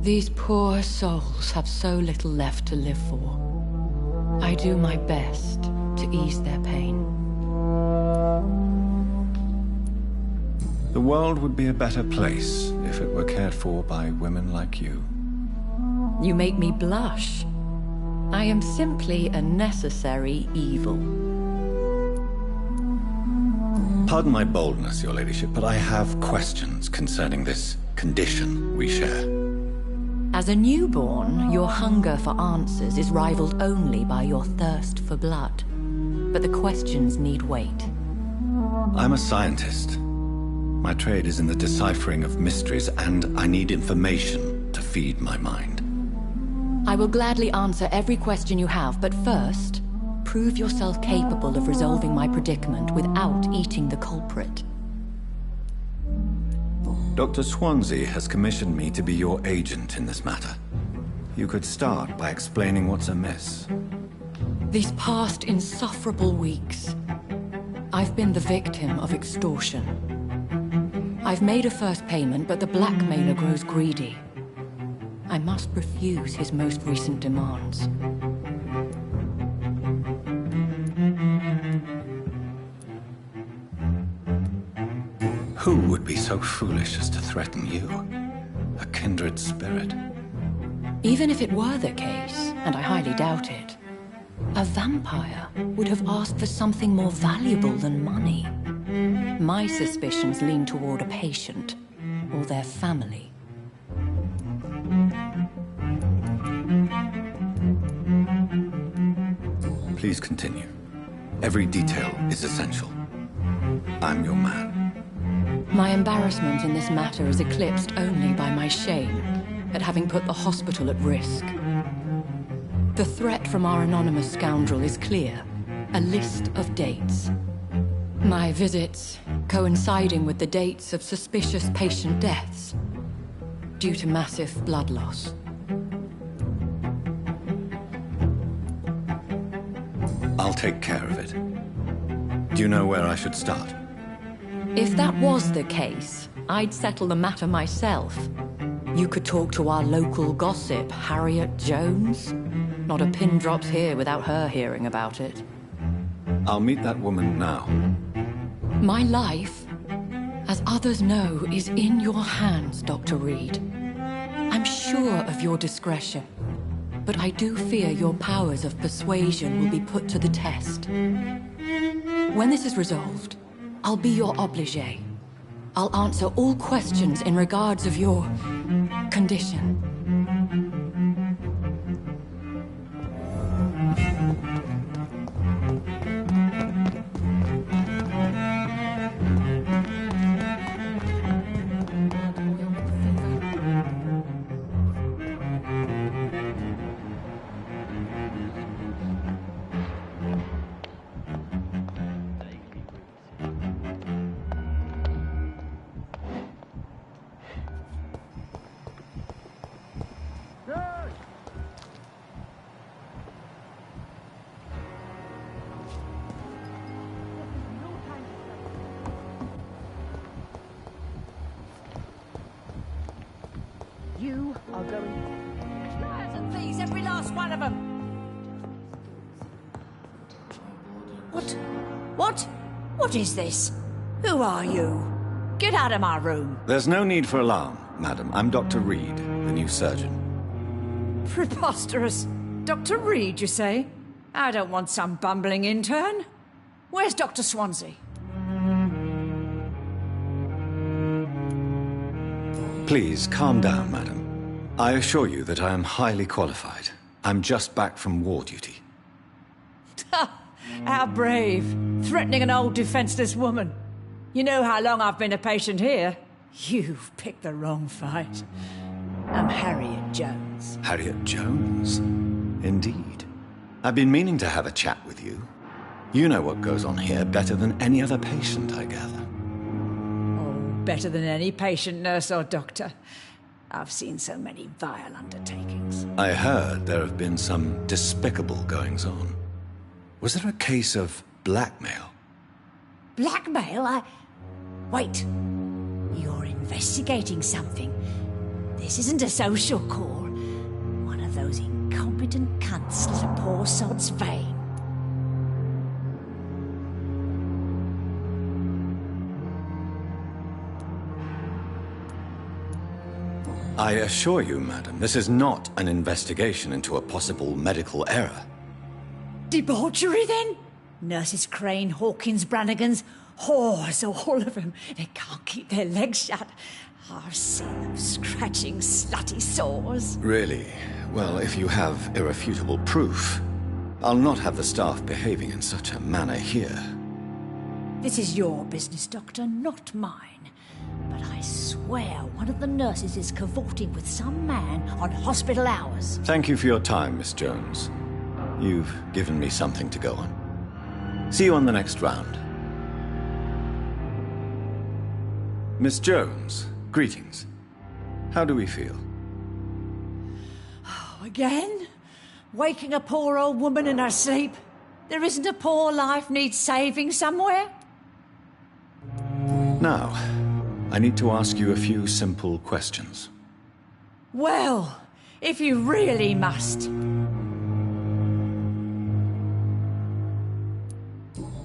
These poor souls have so little left to live for. I do my best to ease their pain. The world would be a better place if it were cared for by women like you. You make me blush. I am simply a necessary evil. Pardon my boldness, Your Ladyship, but I have questions concerning this condition we share. As a newborn, your hunger for answers is rivaled only by your thirst for blood. But the questions need wait. I'm a scientist. My trade is in the deciphering of mysteries, and I need information to feed my mind. I will gladly answer every question you have, but first, prove yourself capable of resolving my predicament without eating the culprit. Dr. Swansea has commissioned me to be your agent in this matter. You could start by explaining what's amiss. These past insufferable weeks, I've been the victim of extortion. I've made a first payment, but the blackmailer grows greedy. I must refuse his most recent demands. Who would be so foolish as to threaten you? A kindred spirit. Even if it were the case, and I highly doubt it, a vampire would have asked for something more valuable than money. My suspicions lean toward a patient, or their family. Please continue. Every detail is essential. I'm your man. My embarrassment in this matter is eclipsed only by my shame at having put the hospital at risk. The threat from our anonymous scoundrel is clear. A list of dates. My visits coinciding with the dates of suspicious patient deaths due to massive blood loss. I'll take care of it. Do you know where I should start? If that was the case, I'd settle the matter myself. You could talk to our local gossip, Harriet Jones. Not a pin drops here without her hearing about it. I'll meet that woman now. My life, as others know, is in your hands, Dr. Reed. I'm sure of your discretion, but I do fear your powers of persuasion will be put to the test. When this is resolved, I'll be your obligé. I'll answer all questions in regards of your condition. You are going... Liars and thieves, every last one of them! What is this? Who are you? Get out of my room. There's no need for alarm, madam. I'm Dr. Reed, the new surgeon. Preposterous. Dr. Reed, you say? I don't want some bumbling intern. Where's Dr. Swansea? Please, calm down, madam. I assure you that I am highly qualified. I'm just back from war duty. How brave. Threatening an old defenseless woman. You know how long I've been a patient here? You've picked the wrong fight. I'm Harriet Jones. Harriet Jones? Indeed. I've been meaning to have a chat with you. You know what goes on here better than any other patient, I gather. Oh, better than any patient, nurse or doctor. I've seen so many vile undertakings. I heard there have been some despicable goings-on. Was there a case of blackmail? Blackmail? Wait. You're investigating something. This isn't a social call. One of those incompetent cunts lit a poor sod's vein. I assure you, madam, this is not an investigation into a possible medical error. Debauchery, then? Nurses Crane, Hawkins, Brannigans, whores, all of them. They can't keep their legs shut. I've seen them scratching slutty sores. Really? Well, if you have irrefutable proof, I'll not have the staff behaving in such a manner here. This is your business, Doctor, not mine. But I swear one of the nurses is cavorting with some man on hospital hours. Thank you for your time, Miss Jones. You've given me something to go on. See you on the next round. Miss Jones, greetings. How do we feel? Oh, again? Waking a poor old woman in her sleep? There isn't a poor life needs saving somewhere? Now, I need to ask you a few simple questions. Well, if you really must.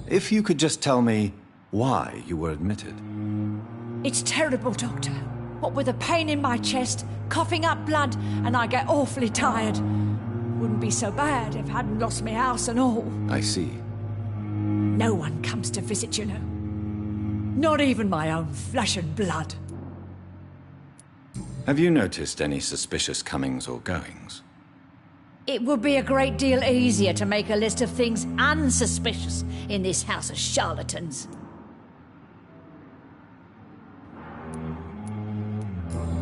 If you could just tell me why you were admitted. It's terrible, Doctor. What with a pain in my chest, coughing up blood, and I get awfully tired. Wouldn't be so bad if I hadn't lost my house and all. I see. No one comes to visit, you know. Not even my own flesh and blood. Have you noticed any suspicious comings or goings? It would be a great deal easier to make a list of things unsuspicious in this house of charlatans.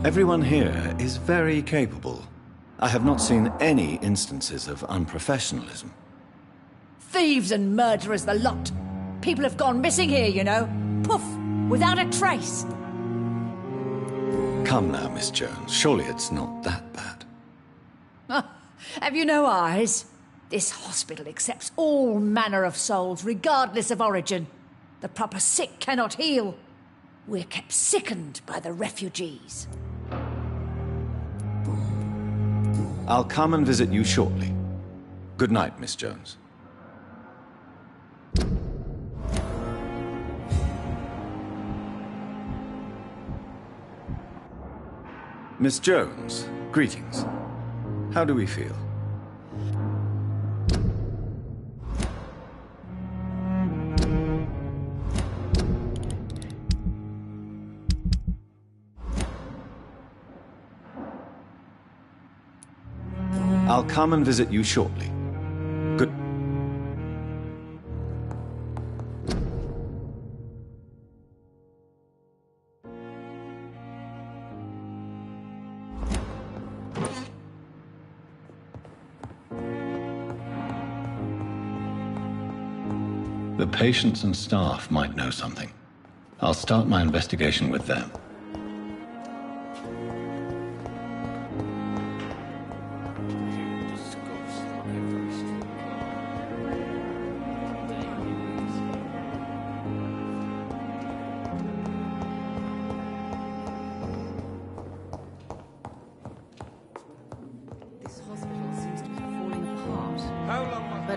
Everyone here is very capable. I have not seen any instances of unprofessionalism. Thieves and murderers, the lot. People have gone missing here, you know. Poof! Without a trace. Come now, Miss Jones. Surely it's not that bad. Have you no eyes? This hospital accepts all manner of souls, regardless of origin. The proper sick cannot heal. We're kept sickened by the refugees. I'll come and visit you shortly. Good night, Miss Jones. Miss Jones, greetings. How do we feel? I'll come and visit you shortly. Good. The patients and staff might know something. I'll start my investigation with them.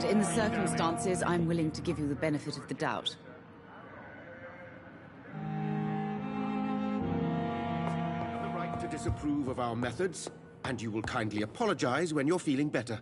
But in the circumstances, I'm willing to give you the benefit of the doubt. The right to disapprove of our methods, and you will kindly apologize when you're feeling better.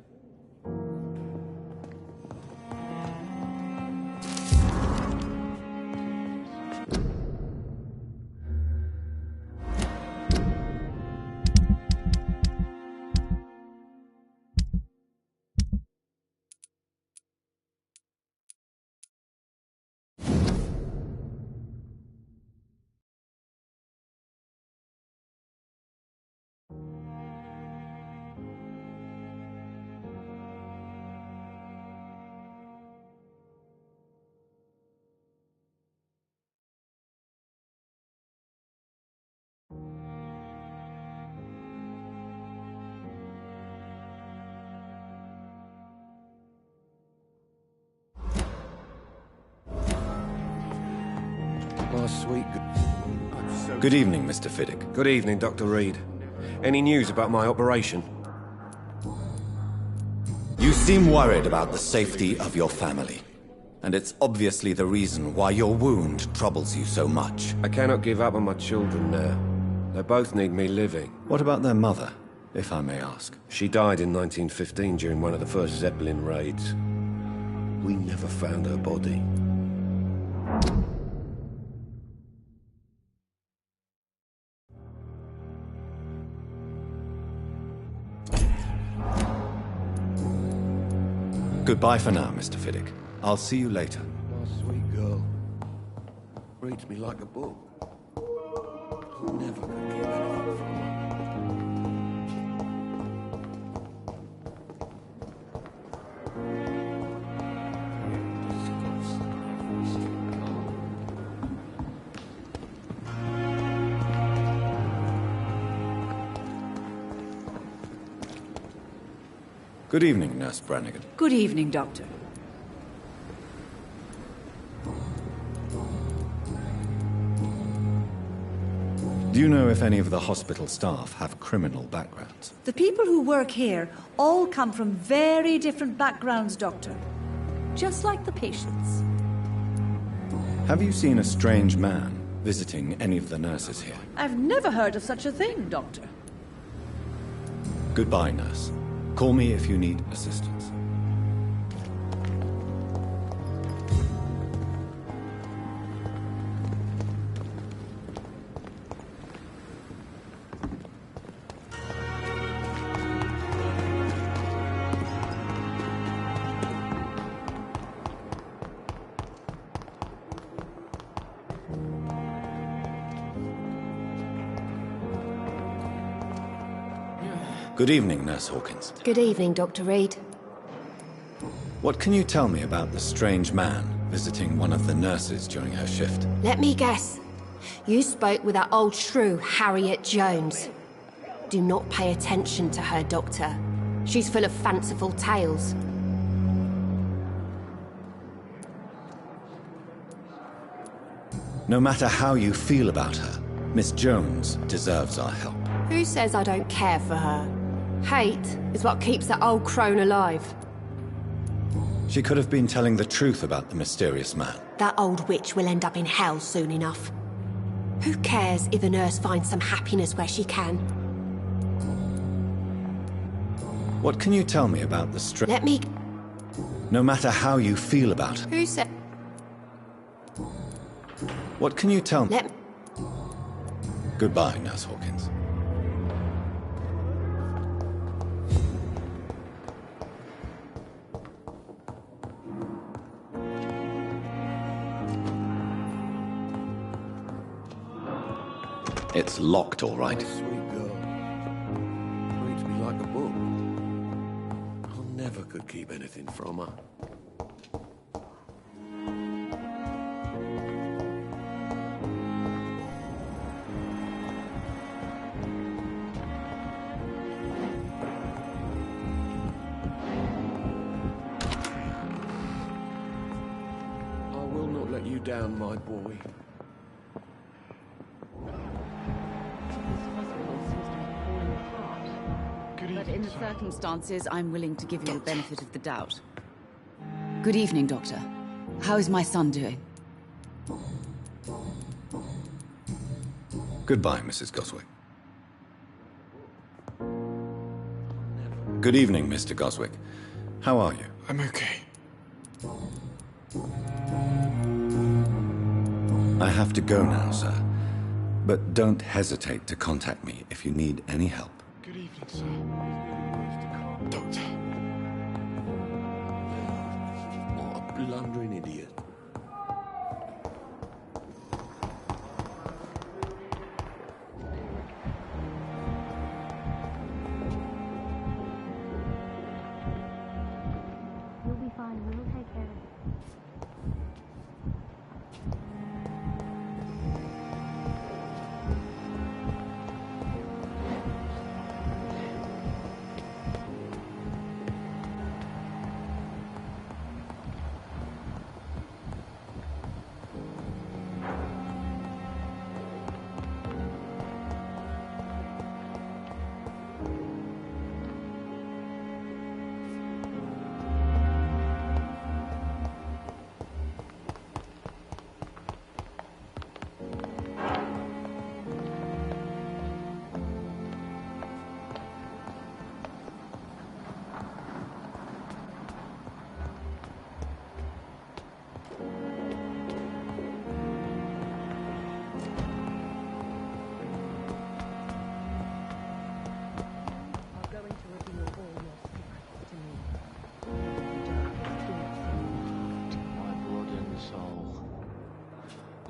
My sweet... Good evening, Mr. Fiddick. Good evening, Dr. Reed. Any news about my operation? You seem worried about the safety of your family. And it's obviously the reason why your wound troubles you so much. I cannot give up on my children now. They both need me living. What about their mother, if I may ask? She died in 1915 during one of the first Zeppelin raids. We never found her body. Goodbye for now, Mr. Fiddick. I'll see you later. My sweet girl. Reads me like a book. I never could keep anything from her. Good evening, Nurse Brannigan. Good evening, Doctor. Do you know if any of the hospital staff have criminal backgrounds? The people who work here all come from very different backgrounds, Doctor. Just like the patients. Have you seen a strange man visiting any of the nurses here? I've never heard of such a thing, Doctor. Goodbye, nurse. Call me if you need assistance. Good evening, Nurse Hawkins. Good evening, Dr. Reed. What can you tell me about the strange man visiting one of the nurses during her shift? Let me guess. You spoke with that old shrew, Harriet Jones. Do not pay attention to her, Doctor. She's full of fanciful tales. No matter how you feel about her, Miss Jones deserves our help. Who says I don't care for her? Hate is what keeps that old crone alive. She could have been telling the truth about the mysterious man. That old witch will end up in hell soon enough. Who cares if the nurse finds some happiness where she can? What can you tell me about the Let me... No matter how you feel about her. Who said... What can you tell me? Let... Goodbye, Nurse Hawkins. It's locked, all right. Sweet girl. Reads me like a book. I never could keep anything from her. I will not let you down, my boy. But in the circumstances, I'm willing to give you the benefit of the doubt. Good evening, Doctor. How is my son doing? Goodbye, Mrs. Goswick. Good evening, Mr. Goswick. How are you? I'm okay. I have to go now, sir. But don't hesitate to contact me if you need any help. Good evening, sir. Doctor. What a blundering idiot. You'll be fine. We'll take care of it.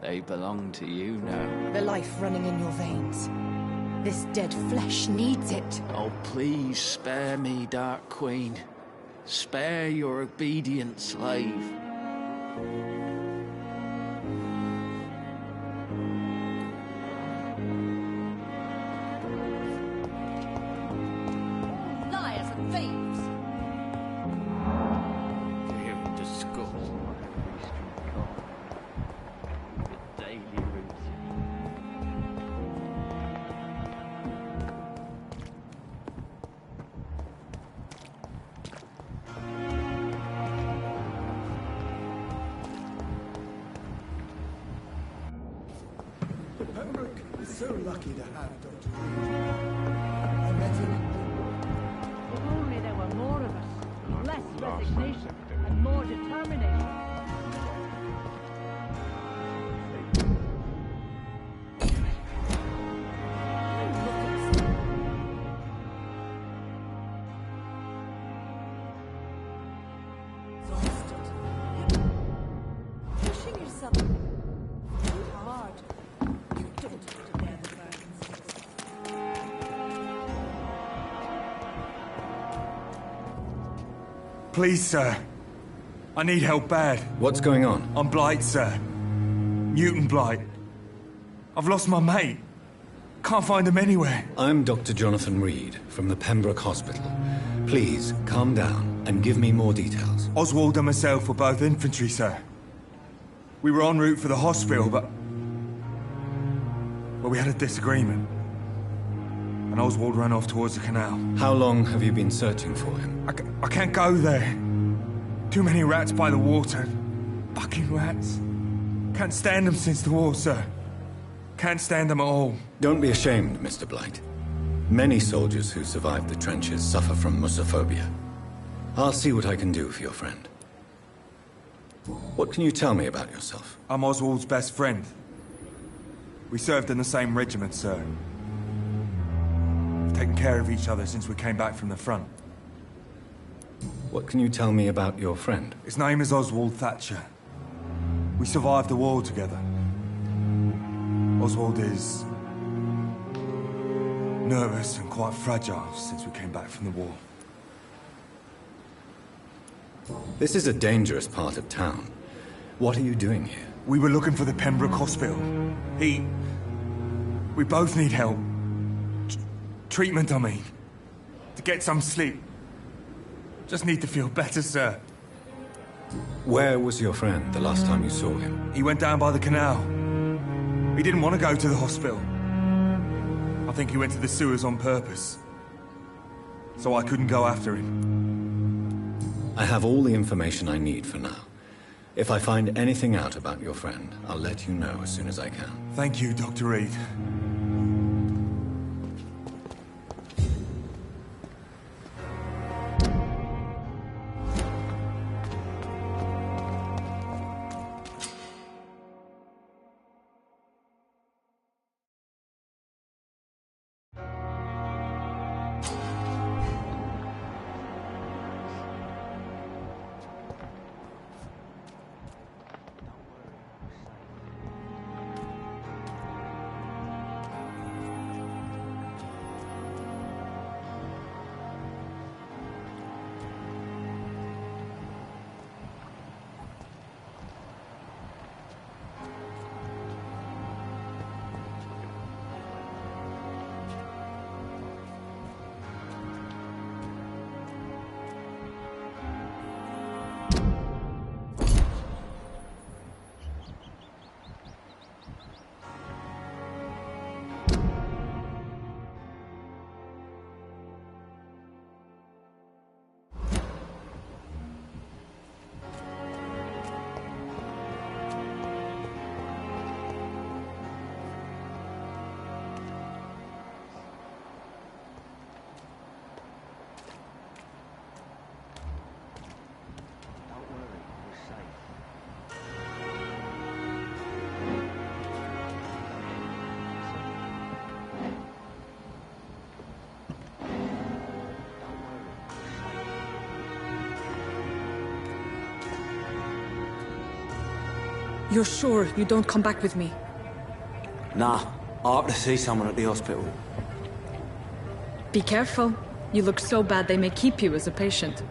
They belong to you now. The life running in your veins. This dead flesh needs it. Oh, please spare me, Dark Queen. Spare your obedient slave. Liars and thieves! Dear disgust. The daily routine. Pembroke is so lucky to have Dr. I met him. If only there were more of us. Less resignation and more determination. Pushing yourself too hard. You don't have to bear the burdens. Please, sir. I need help bad. What's going on? I'm Blight, sir. Newton Blight. I've lost my mate. Can't find him anywhere. I'm Dr. Jonathan Reed from the Pembroke Hospital. Please, calm down and give me more details. Oswald and myself were both infantry, sir. We were en route for the hospital, but we had a disagreement. And Oswald ran off towards the canal. How long have you been searching for him? I can't go there. Too many rats by the water. Fucking rats. Can't stand them since the war, sir. Can't stand them at all. Don't be ashamed, Mr. Blight. Many soldiers who survived the trenches suffer from musophobia. I'll see what I can do for your friend. What can you tell me about yourself? I'm Oswald's best friend. We served in the same regiment, sir. We've taken care of each other since we came back from the front. What can you tell me about your friend? His name is Oswald Thatcher. We survived the war together. Oswald is nervous and quite fragile since we came back from the war. This is a dangerous part of town. What are you doing here? We were looking for the Pembroke Hospital. We both need help. Treatment, I mean. To get some sleep. Just need to feel better, sir. Where was your friend the last time you saw him? He went down by the canal. He didn't want to go to the hospital. I think he went to the sewers on purpose. So I couldn't go after him. I have all the information I need for now. If I find anything out about your friend, I'll let you know as soon as I can. Thank you, Dr. Reed. You're sure you don't come back with me? Nah, I have to see someone at the hospital. Be careful. You look so bad they may keep you as a patient.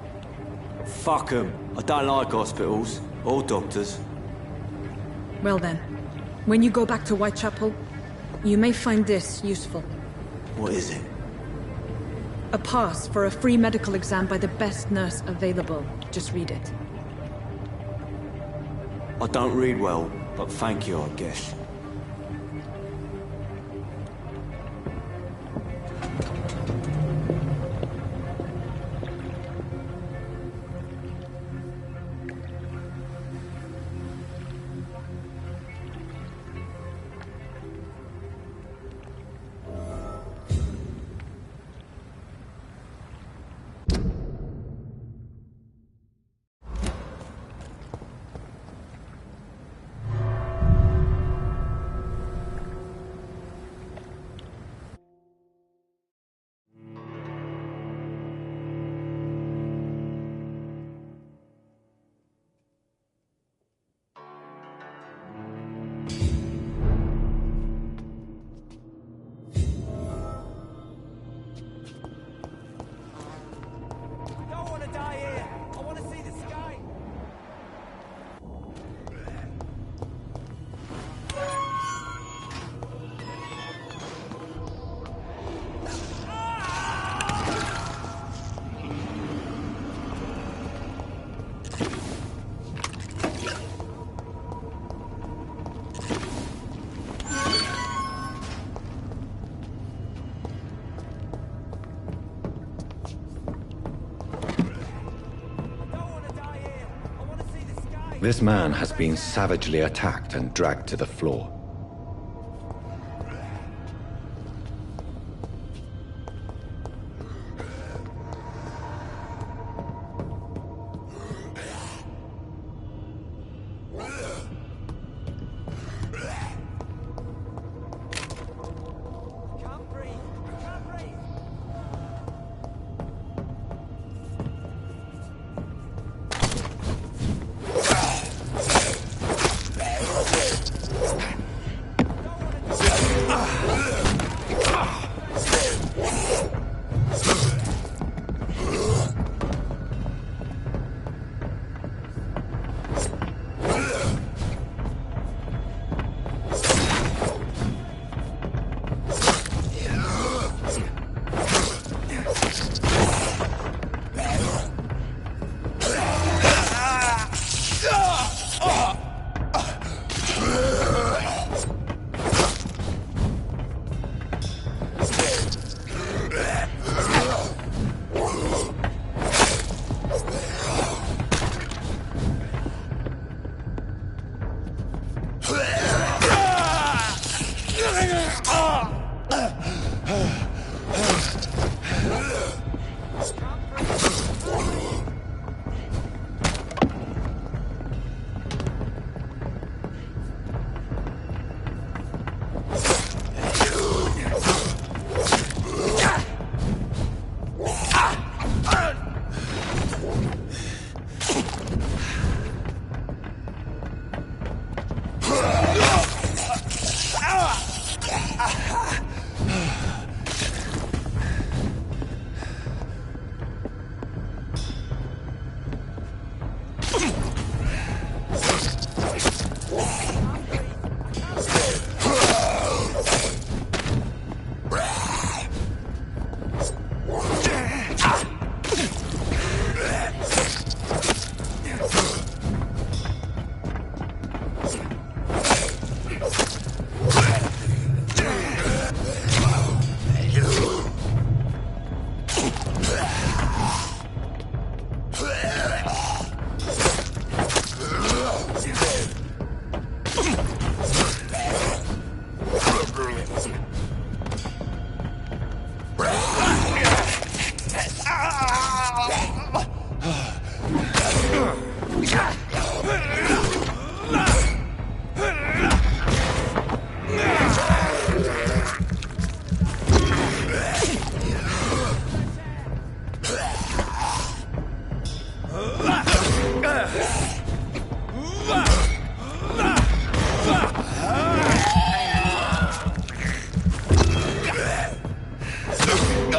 Fuck 'em. I don't like hospitals. Or doctors. Well then, when you go back to Whitechapel, you may find this useful. What is it? A pass for a free medical exam by the best nurse available. Just read it. I don't read well, but thank you, I guess. This man has been savagely attacked and dragged to the floor.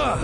What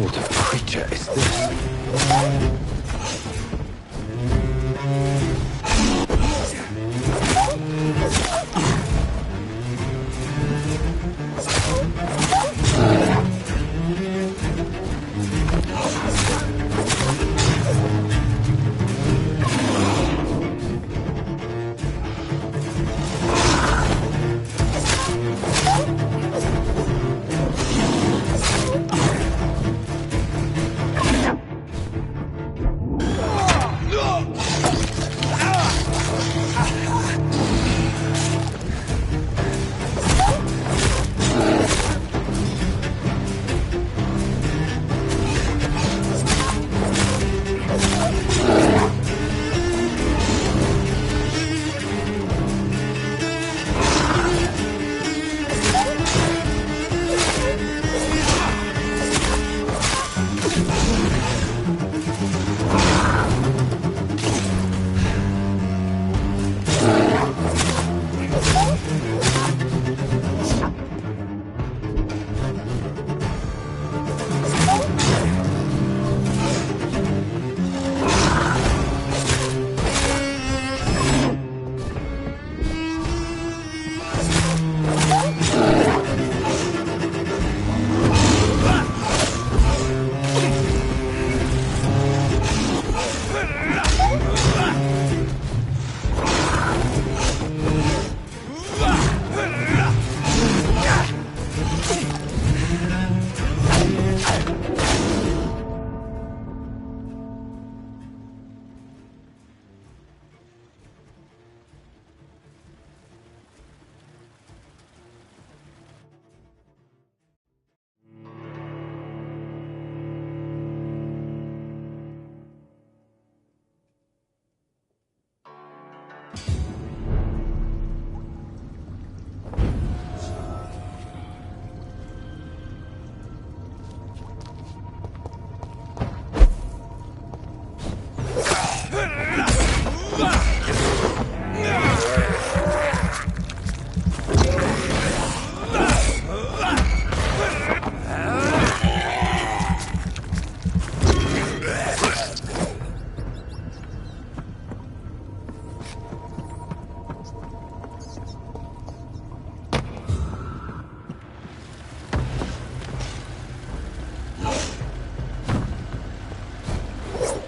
sort of creature is this?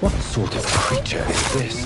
What sort of creature is this?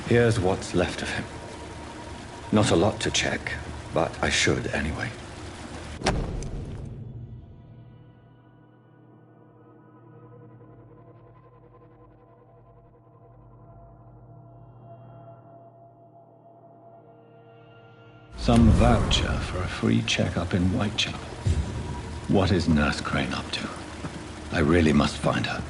Here's what's left of him. Not a lot to check, but I should anyway. Some voucher for a free checkup in Whitechapel. What is Nurse Crane up to? I really must find her.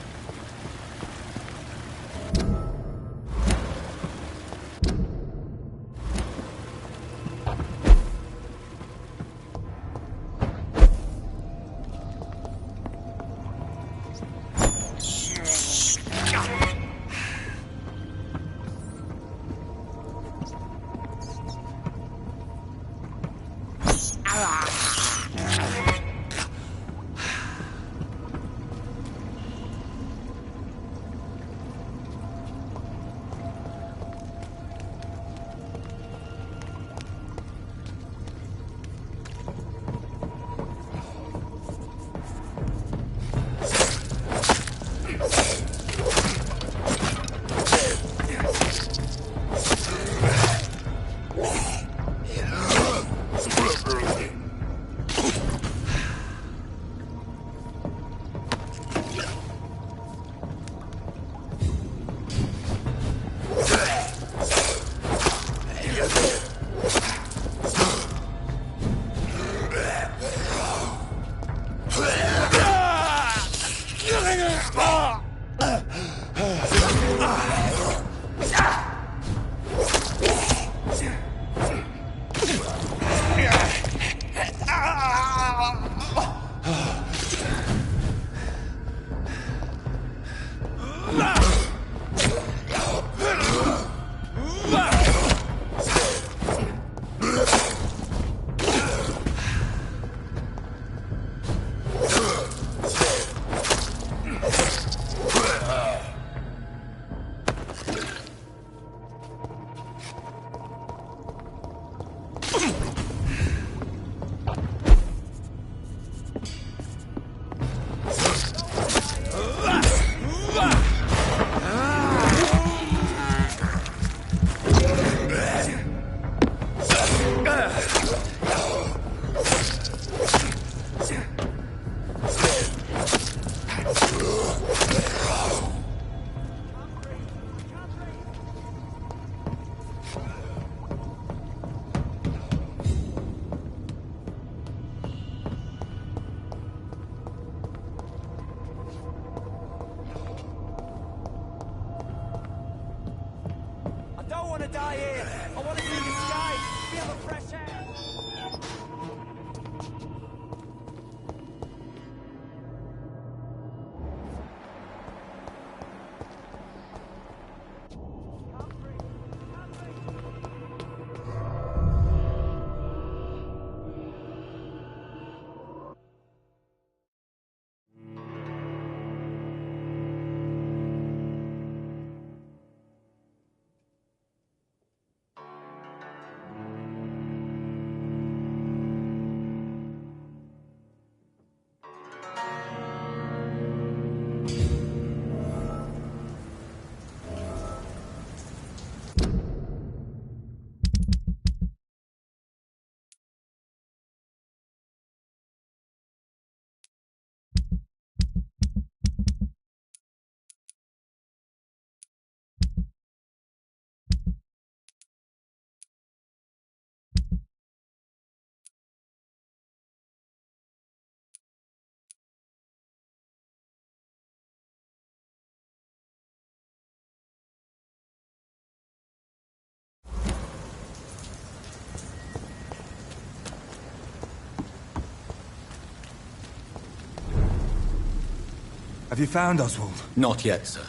Have you found Oswald? Not yet, sir.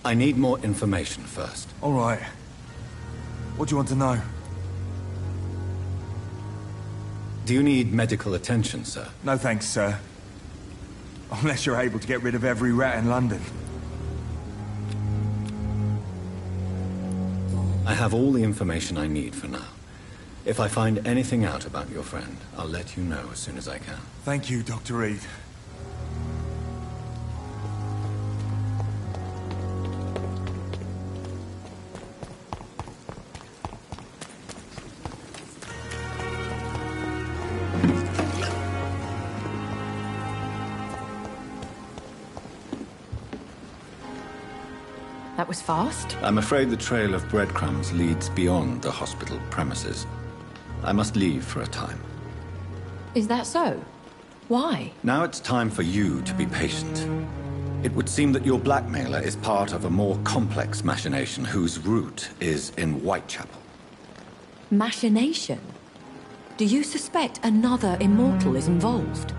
I need more information first. All right. What do you want to know? Do you need medical attention, sir? No thanks, sir. Unless you're able to get rid of every rat in London. I have all the information I need for now. If I find anything out about your friend, I'll let you know as soon as I can. Thank you, Dr. Reed. That was fast. I'm afraid the trail of breadcrumbs leads beyond the hospital premises. I must leave for a time. Is that so? Why? Now it's time for you to be patient. It would seem that your blackmailer is part of a more complex machination whose root is in Whitechapel. Machination? Do you suspect another immortal is involved?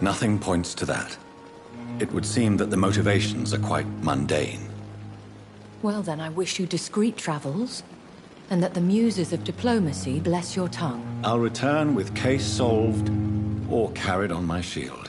Nothing points to that. It would seem that the motivations are quite mundane. Well then, I wish you discreet travels, and that the muses of diplomacy bless your tongue. I'll return with case solved, or carried on my shield.